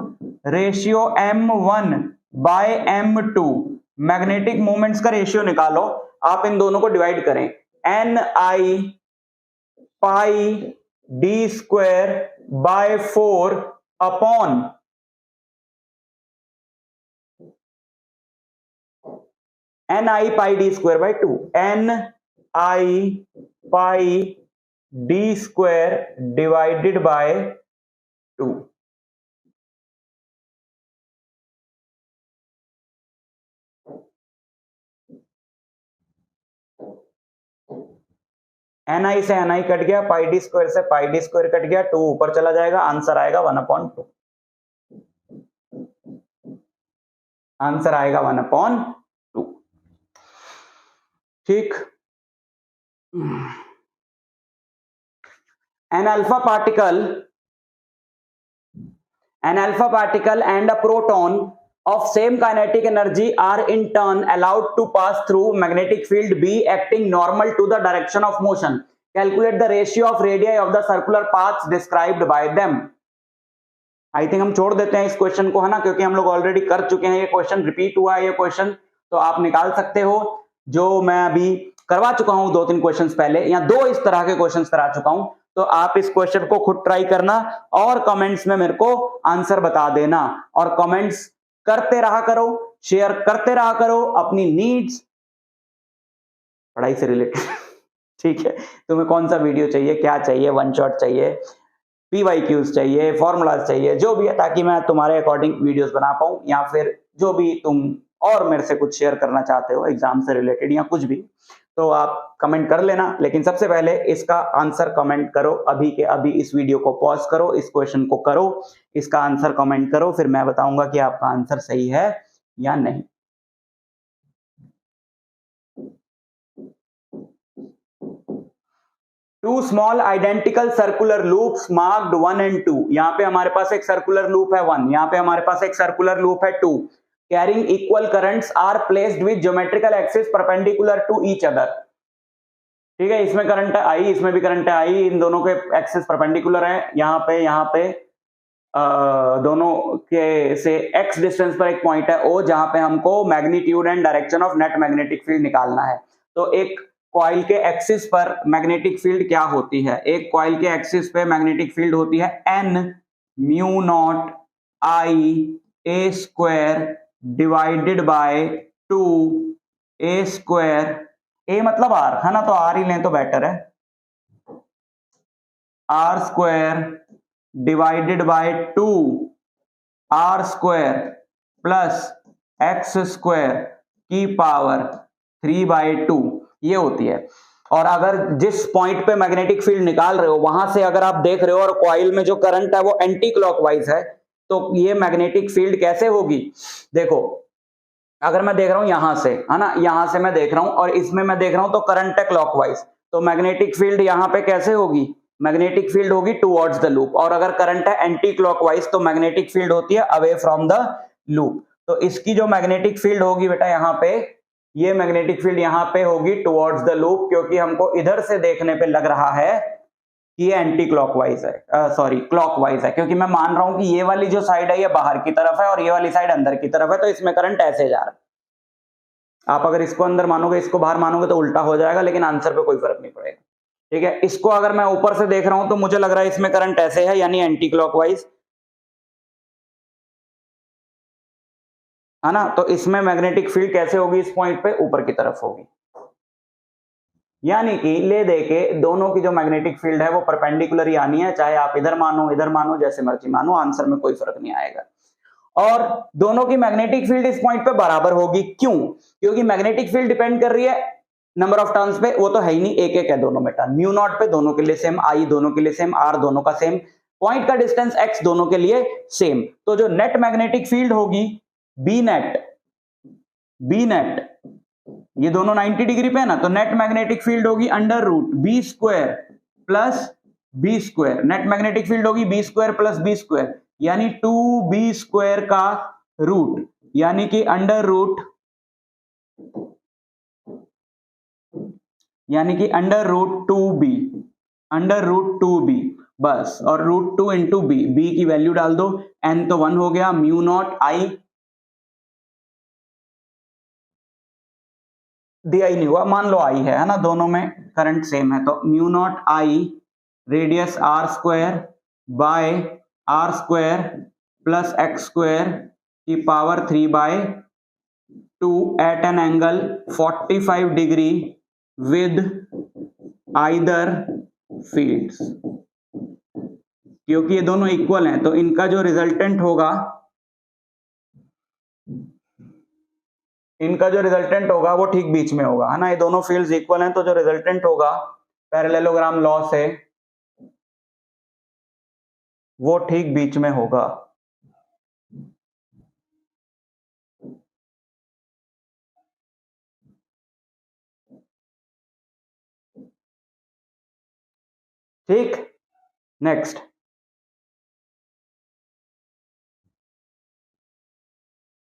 ratio m1/m2, magnetic moments का रेशियो निकालो, आप इन दोनों को डिवाइड करें, ni pi d square bye 4 upon ni pi d square by 2, ni pi d square divided by 2। ni से ni कट गया, पाई डी स्क्वायर से पाई डी स्क्वायर कट गया, 2 ऊपर चला जाएगा, आंसर आएगा 1/2। आंसर आएगा 1/2। ठीक। An alpha particle and a proton of same kinetic energy are in turn allowed to pass through magnetic field B acting normal to the direction of motion. Calculate the ratio of radii of the circular paths described by them. I think हम छोड़ देते हैं इस क्वेश्चन को, है ना, क्योंकि हम लोग ऑलरेडी कर चुके हैं, ये क्वेश्चन रिपीट हुआ है ये क्वेश्चन, तो आप निकाल सकते हो। जो मैं अभी करवा चुका हूं 2-3 क्वेश्चंस पहले, या 2 इस तरह के क्वेश्चंस करा चुका हूं, तो आप इस क्वेश्चन को खुद ट्राई करना और कमेंट्स में मेरे को आंसर बता देना, और कमेंट्स करते रहा करो, शेयर करते रहा करो अपनी नीड्स पढ़ाई से रिलेटेड। ठीक है, तुम्हें कौन सा वीडियो चाहिए, क्या चाहिए, वन शॉट चाहिए, PYQs चाहिए, फॉर्मूलाज चाहिए, जो भी है, ताकि मैं तुम्हारे अकॉर्डिंग वीडियोस बना पाऊं, या फिर जो भी तुम और मेरे से कुछ शेयर करना चाहते हो एग्जाम से रिलेटेड या कुछ भी, तो आप कमेंट कर लेना। लेकिन सबसे पहले इसका आंसर कमेंट करो, अभी के अभी इस वीडियो को पॉज करो, इस क्वेश्चन को करो, इसका आंसर कमेंट करो, फिर मैं बताऊंगा कि आपका आंसर सही है या नहीं। Two small identical circular loops marked 1 and 2, यहाँ पे हमारे पास एक सर्कुलर लूप है 1, यहाँ पे हमारे पास एक सर्कुलर लूप है 2, carrying equal currents are placed with geometrical axis perpendicular to each other. ठीक है, इसमें करंट है I, इसमें भी करंट है I, इन दोनों के एक्सिस परपेंडिकुलर है, यहाँ पे दोनों के से x डिस्टेंस पर एक पॉइंट है O, जहां पे हमको magnitude and direction of net magnetic field निकालना है। तो एक कॉइल के एक्सिस पर मैग्नेटिक फील्ड क्या होती है, एक कॉइल के एक्सिस पे मैग्नेटिक फील्ड होती है n μ0 I a square divided bye 2a square, a मतलब r, है ना, तो r ही लें तो बेटर है, r square divided bye 2r square plus x square की पावर 3/2, ये होती है। और अगर जिस पॉइंट पे मैग्नेटिक फील्ड निकाल रहे हो वहां से अगर आप देख रहे हो और कॉइल में जो करंट है वो एंटी क्लॉकवाइज है, तो ये मैग्नेटिक फील्ड कैसे होगी, देखो अगर मैं देख रहा हूं यहां से, है ना, यहां से मैं देख रहा हूं और इसमें मैं देख रहा हूं तो करंट है क्लॉकवाइज, तो मैग्नेटिक फील्ड यहां पे कैसे होगी, मैग्नेटिक फील्ड होगी टुवर्ड्स द लूप, और अगर करंट है एंटी क्लॉकवाइज तो मैग्नेटिक फील्ड होती है अवे फ्रॉम द लूप। तो इसकी जो मैग्नेटिक फील्ड होगी बेटा यहाँ पे, ये मैग्नेटिक फील्ड यहाँ पे होगी टुवर्ड्स द लूप, क्योंकि हमको इधर से देखने पे लग रहा है कि ये एंटी क्लॉकवाइज है, सॉरी क्लॉकवाइज है, क्योंकि मैं मान रहा हूं कि ये वाली जो साइड है ये बाहर की तरफ है और ये वाली साइड अंदर की तरफ है, तो इसमें करंट ऐसे जा रहा है। आप अगर इसको अंदर मानोगे इसको बाहर मानोगे तो उल्टा हो जाएगा, लेकिन आंसर पे कोई फर्क नहीं पड़ेगा। ठीक है, इसको अगर मैं ऊपर से देख रहा हूं तो मुझे लग रहा है इसमें करंट ऐसे है, यानी एंटी क्लॉकवाइज, है ना, तो इसमें मैग्नेटिक फील्ड कैसे होगी, इस पॉइंट पे ऊपर की तरफ होगी, यानी कि ले दे के दोनों की जो मैग्नेटिक फील्ड है वो परपेंडिकुलर ही आनी है, चाहे आप इधर मानो जैसे मर्जी मानो, आंसर में कोई फर्क नहीं आएगा। और दोनों की मैग्नेटिक फील्ड इस पॉइंट पे बराबर होगी, क्यों, क्योंकि मैग्नेटिक फील्ड डिपेंड कर रही है नंबर ऑफ टर्न्स पे, वो तो है ही नहीं, एक एक है दोनों में टर्न, μ0 पे दोनों के लिए सेम, I दोनों के लिए सेम, R दोनों का सेम, पॉइंट का डिस्टेंस x दोनों के लिए सेम, तो जो नेट मैग्नेटिक फील्ड होगी B नेट, ये दोनों 90 डिग्री पे है ना, तो नेट मैग्नेटिक फील्ड होगी under root B square plus B square, net magnetic field होगी B square plus B square, यानी 2b स्क्वायर का रूट, यानी कि अंडर रूट 2b बस, और रूट 2 इंटू बी की वैल्यू डाल दो, n तो 1 हो गया, म्यू नॉट आई दिया ही नहीं हुआ, मान लो आई है ना, दोनों में करंट सेम है, तो mu naught I radius R square by R square plus X square की power 3/2 at an angle 45 degree with either fields. क्योंकि ये दोनों इक्वल हैं तो इनका जो रिजल्टेंट होगा वो ठीक बीच में होगा, है ना, ये दोनों फील्ड्स इक्वल हैं तो जो रिजल्टेंट होगा पैरेललोग्राम लॉ से वो ठीक बीच में होगा। ठीक, next,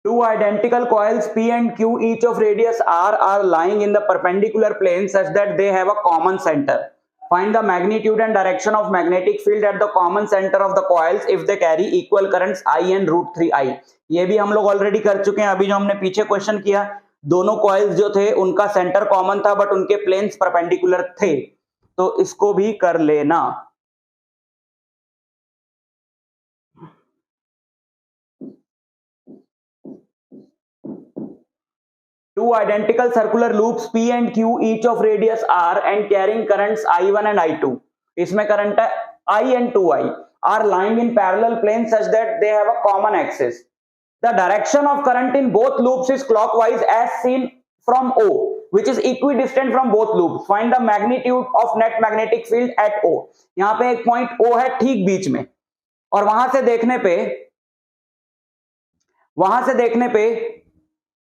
two identical coils P and Q each of radius R are lying in the perpendicular plane such that they have a common center. Find the magnitude and direction of magnetic field at the common center of the coils if they carry equal currents I and root 3I. ये भी हम लोग ऑलरेडी कर चुके हैं। अभी जो हमने पीछे क्वेश्चन किया, दोनों कॉइल्स जो थे उनका सेंटर कॉमन था बट उनके प्लेन्स परपेंडिकुलर थे, तो इसको भी कर लेना। Two identical circular loops P and Q each of radius R and carrying currents I1 and I2. इसमें करंट है I and 2I are lying in parallel planes such that they have a common axis. The direction of current in both loops is clockwise as seen from O, which is equidistant from both loops. Find the magnitude of net magnetic field at O. यहाँ पे एक पॉइंट O है ठीक बीच में, और वहां से देखने पे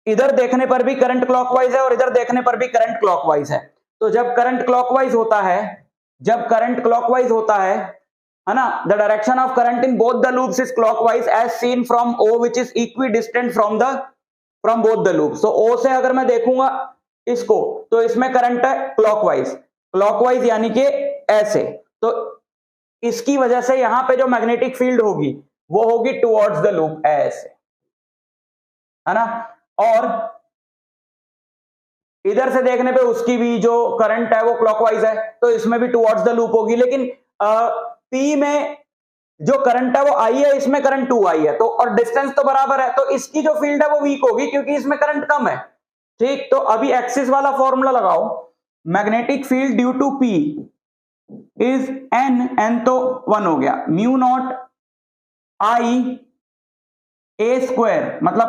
इधर देखने पर भी करंट क्लॉकवाइज है और इधर देखने पर भी करंट क्लॉकवाइज है। तो जब करंट क्लॉकवाइज होता है ना, the direction of current in both the loops is clockwise as seen from O which is equidistant from both the loops. तो O से अगर मैं देखूंगा इसको तो इसमें करंट है क्लॉकवाइज यानी कि ऐसे, तो इसकी वजह से यहां पे जो मैग्नेटिक फील्ड होगी वो होगी टुवर्ड्स द लूप, ऐसे, है ना। और इधर से देखने पे उसकी भी जो करंट है वो क्लॉकवाइज है, तो इसमें भी टुवर्ड्स द लूप होगी, लेकिन P में जो करंट है वो I है, इसमें करंट 2I है, तो और डिस्टेंस तो बराबर है, तो इसकी जो फील्ड है वो वीक होगी क्योंकि इसमें करंट कम है। ठीक, तो अभी एक्सिस वाला फॉर्मूला लगाओ, magnetic field due to P is n तो 1 हो गया, mu naught I A square मतलब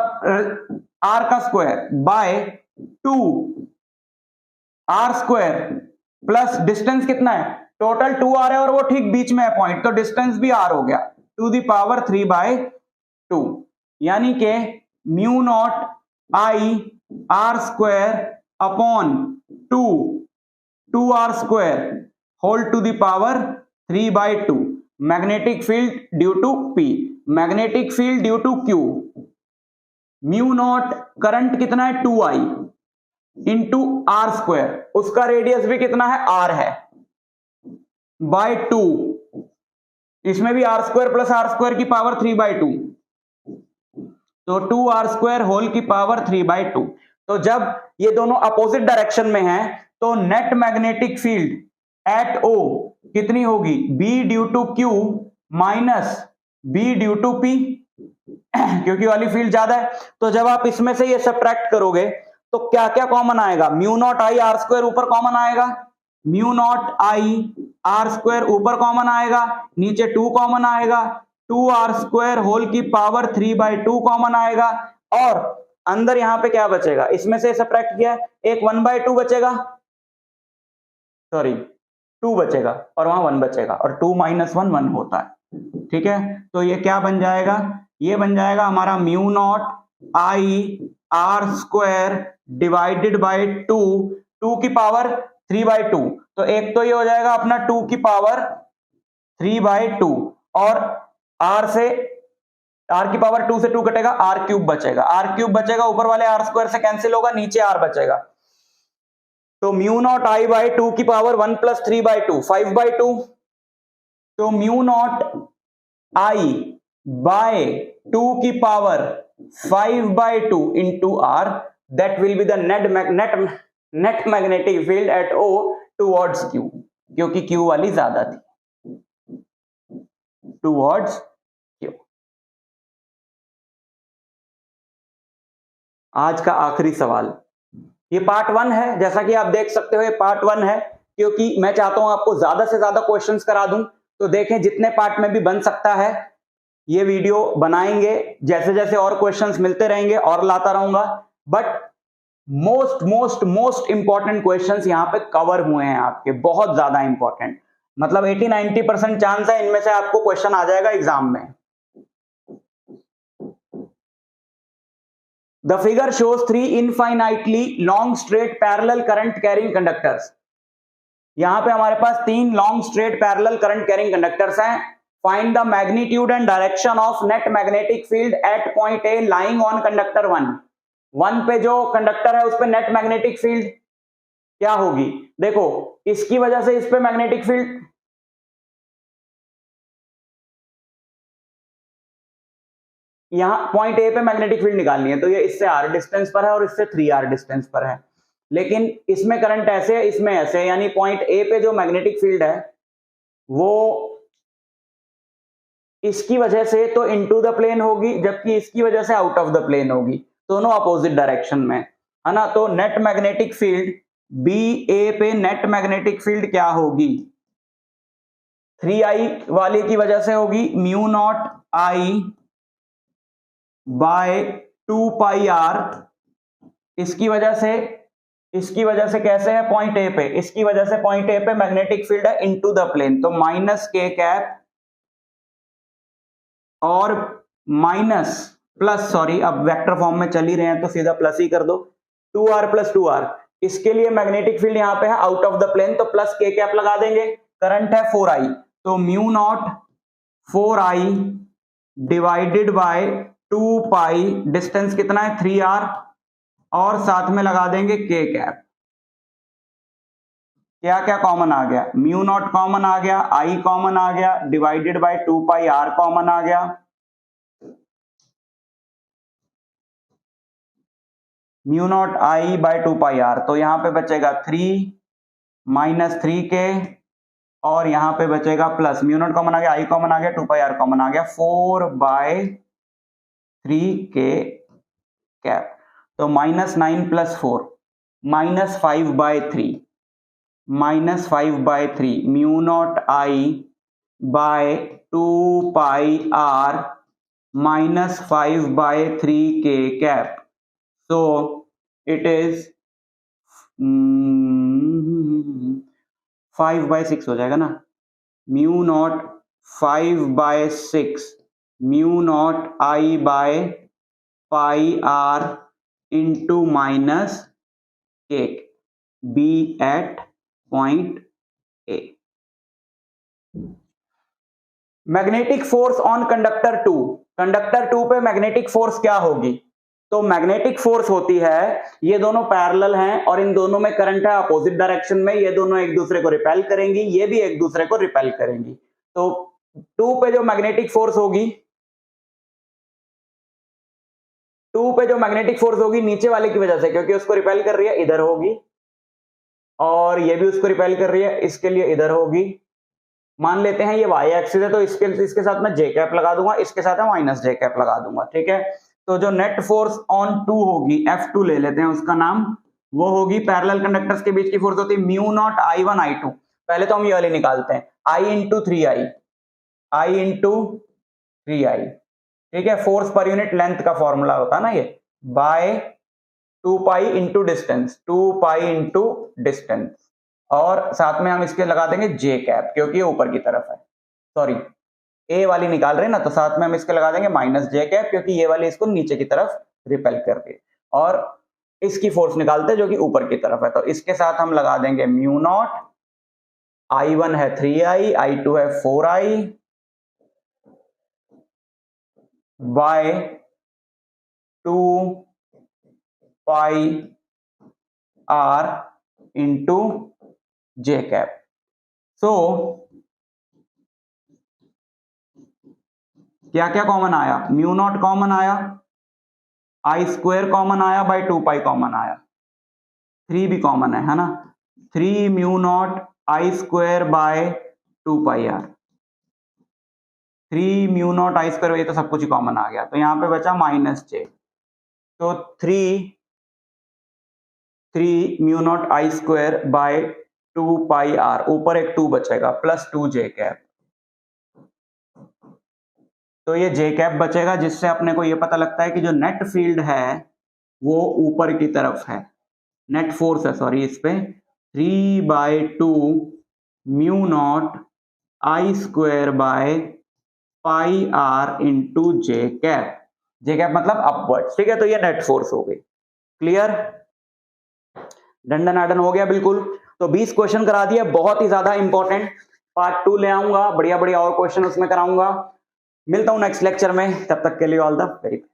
R का square by 2 R square plus distance कितना है, टोटल 2R है और वो ठीक बीच में है पॉइंट, तो डिस्टेंस भी R हो गया, टू द पावर 3/2, यानी के mu naught I R square upon 2R square whole to the power 3/2। Magnetic field due to P, magnetic field due to Q, mu naught current कितना है 2I इंटू R स्क्वायर, उसका रेडियस भी कितना है R है, बाय 2, इसमें भी R square plus R square की पावर 3/2, तो 2R स्क्वायर होल की पावर 3/2। तो जब ये दोनों अपोजिट डायरेक्शन में हैं तो net magnetic field at O कितनी होगी, B due to Q minus B due to P, क्योंकि वाली फील्ड ज्यादा है। तो जब आप इसमें से ये सब्ट्रैक्ट करोगे तो क्या क्या कॉमन आएगा, mu naught I R square ऊपर कॉमन आएगा, mu naught I R square ऊपर कॉमन आएगा, नीचे 2 कॉमन आएगा, 2R स्क्वायर होल की पावर 3/2 कॉमन आएगा, और अंदर यहां पे क्या बचेगा, इसमें से सब्ट्रैक्ट किया एक 1/2 बचेगा, सॉरी 2 बचेगा और वहां 1 बचेगा, और 2 - 1 1 होता है। ठीक है, तो ये क्या बन जाएगा, ये बन जाएगा हमारा mu naught I R square divided by 2 की पावर 3/2, तो एक तो ये हो जाएगा अपना 2 की पावर 3/2, और R से आर की पावर 2 से 2 कटेगा, आर क्यूब बचेगा, आर क्यूब बचेगा, ऊपर वाले आर स्क्वायर से कैंसिल होगा, नीचे आर बचेगा। तो म्यू नॉट आई बाई 2 की पावर 1 प्लस 3 बाई 2, 5 बाई 2। तो म्यू नॉट आई बाय 2 की power 5 by 2 into r, that will be the net magnetic field at o towards q, क्योंकि क्यू वाली ज्यादा थी, टुवर्ड्स क्यू। आज का आखिरी सवाल, ये पार्ट 1 है, जैसा कि आप देख सकते हो ये पार्ट 1 है, क्योंकि मैं चाहता हूं आपको ज्यादा से ज्यादा क्वेश्चंस करा दूं। तो देखें जितने पार्ट में भी बन सकता है ये वीडियो बनाएंगे, जैसे जैसे और क्वेश्चंस मिलते रहेंगे और लाता रहूंगा। But most most most important questions यहां पे कवर हुए हैं आपके, बहुत ज्यादा इंपॉर्टेंट, मतलब 80-90% चांस है इनमें से आपको क्वेश्चन आ जाएगा एग्जाम में। The figure shows 3 infinitely long straight parallel current carrying conductors. यहां पे हमारे पास 3 long straight parallel current carrying conductors हैं। Find the magnitude and direction of net magnetic field at point A lying on conductor 1. 1 पे जो कंडक्टर है उस पे नेट मैग्नेटिक फील्ड क्या होगी? देखो इसकी वजह से इस पे मैग्नेटिक फील्ड, यहां पॉइंट ए पे मैग्नेटिक फील्ड निकालनी है, तो ये इससे आर डिस्टेंस पर है और इससे 3r डिस्टेंस पर है। लेकिन इसमें करंट ऐसे है, इसमें ऐसे है, यानी पॉइंट ए पे जो मैग्नेटिक फील्ड है वो इसकी वजह से तो इनटू द प्लेन होगी, जबकि इसकी वजह से आउट ऑफ द प्लेन होगी, दोनों अपोजिट डायरेक्शन में है ना। तो नेट मैग्नेटिक फील्ड बी ए पे नेट मैग्नेटिक फील्ड क्या होगी? 3i वाले की वजह से होगी mu naught I by 2 pi r, इसकी वजह से कैसे है पॉइंट ए पे, इसकी वजह से पॉइंट ए पे मैग्नेटिक फील्ड है इनटू द प्लेन, तो माइनस के कैप और माइनस प्लस, सॉरी अब वेक्टर फॉर्म में चल ही रहे हैं तो सीधा प्लस ही कर दो, 2r प्लस 2r। इसके लिए मैग्नेटिक फील्ड यहां पे है आउट ऑफ द प्लेन, तो प्लस के कैप लगा देंगे। करंट है 4i, तो mu not 4i divided by 2 pi, distance कितना है 3r, और साथ में लगा देंगे के कैप। क्या क्या कॉमन आ गया? म्यू नॉट कॉमन आ गया, आई कॉमन आ गया, divided by 2 pi R common आ गया। Mu naught I by 2 pi R, तो यहां पे बचेगा 3 माइनस 3k, और यहां पे बचेगा प्लस, म्यू नॉट कॉमन आ गया, आई कॉमन आ गया, 2 पाई आर कॉमन आ गया, 4 बाय 3k कैप। तो -9 + 4 -5 by 3, mu naught I by 2 pi R -5 by 3k cap. So it is 5 by 6 हो जाएगा ना, mu naught 5 by 6 mu naught I by pi are into minus K, B at point A. Magnetic force on conductor 2, conductor 2 पे मैग्नेटिक फोर्स क्या होगी? तो मैग्नेटिक फोर्स होती है, ये दोनों पैरेलल हैं और इन दोनों में करंट है अपोजिट डायरेक्शन में, ये दोनों एक दूसरे को रिपेल करेंगी, ये भी एक दूसरे को रिपेल करेंगी। तो 2 पे जो मैग्नेटिक फोर्स होगी, 2 पे जो मैग्नेटिक फोर्स होगी नीचे वाले की वजह से, क्योंकि उसको रिपेल कर रही है, इधर होगी, और ये भी उसको रिपेल कर रही है, इसके लिए इधर होगी। मान लेते हैं ये y एक्सिस है, तो इसके साथ मैं j कैप लगा दूंगा, इसके साथ मैं माइनस j कैप लगा दूंगा, ठीक है। तो जो नेट फोर्स ऑन 2 होगी, F2 ले लेते हैं उसका नाम, वो होगी पैरेलल कंडक्टर्स के बीच की फोर्स होती है म्यू नॉट I1 I2। पहले तो हम ये वाली निकालते हैं, I इंटू 3i, ठीक है, फोर्स पर यूनिट लेंथ का फॉर्मूला होता है ना ये, by 2 pi into distance, 2 pi into distance, और साथ में हम इसके लगा देंगे j कैप, क्योंकि ये ऊपर की तरफ है, सॉरी ए वाली निकाल रहे हैं ना, तो साथ में हम इसके लगा देंगे माइनस j कैप, क्योंकि ये वाली इसको नीचे की तरफ रिपेल कर रही है, और इसकी फोर्स निकालते हैं जो कि ऊपर की तरफ है, तो इसके साथ हम लगा देंगे म्यू नॉट, I1 है 3i, I2 है 4i, by 2 pi are into J cap. So क्या क्या कॉमन आया, म्यू नॉट कॉमन आया, आई स्क्वायर कॉमन आया, बाय 2 पाई कॉमन आया, 3 भी कॉमन है ना, 3 mu naught I square by 2 pi R, 3 mu naught I square, ये तो सब कुछ ही कॉमन आ गया, तो यहां पे बचा माइनस जे। तो 3 mu naught I square by 2 pi r, ऊपर एक 2 बचेगा, प्लस 2 जे कैप। तो ये जे कैप बचेगा, जिससे अपने को ये पता लगता है कि जो नेट फील्ड है वो ऊपर की तरफ है, नेट फोर्स है सॉरी इस पे 3/2 mu naught I square by pi are into J cap. J cap मतलब अपवर्ड, ठीक है, तो ये नेट फोर्स हो गई। क्लियर, डंडन हो गया बिल्कुल। तो 20 क्वेश्चन करा दिया, बहुत ही ज्यादा इंपॉर्टेंट। पार्ट 2 ले आऊंगा, बढ़िया बढ़िया और क्वेश्चन उसमें कराऊंगा। मिलता हूं नेक्स्ट लेक्चर में, तब तक के लिए ऑल द वेरी बेस्ट।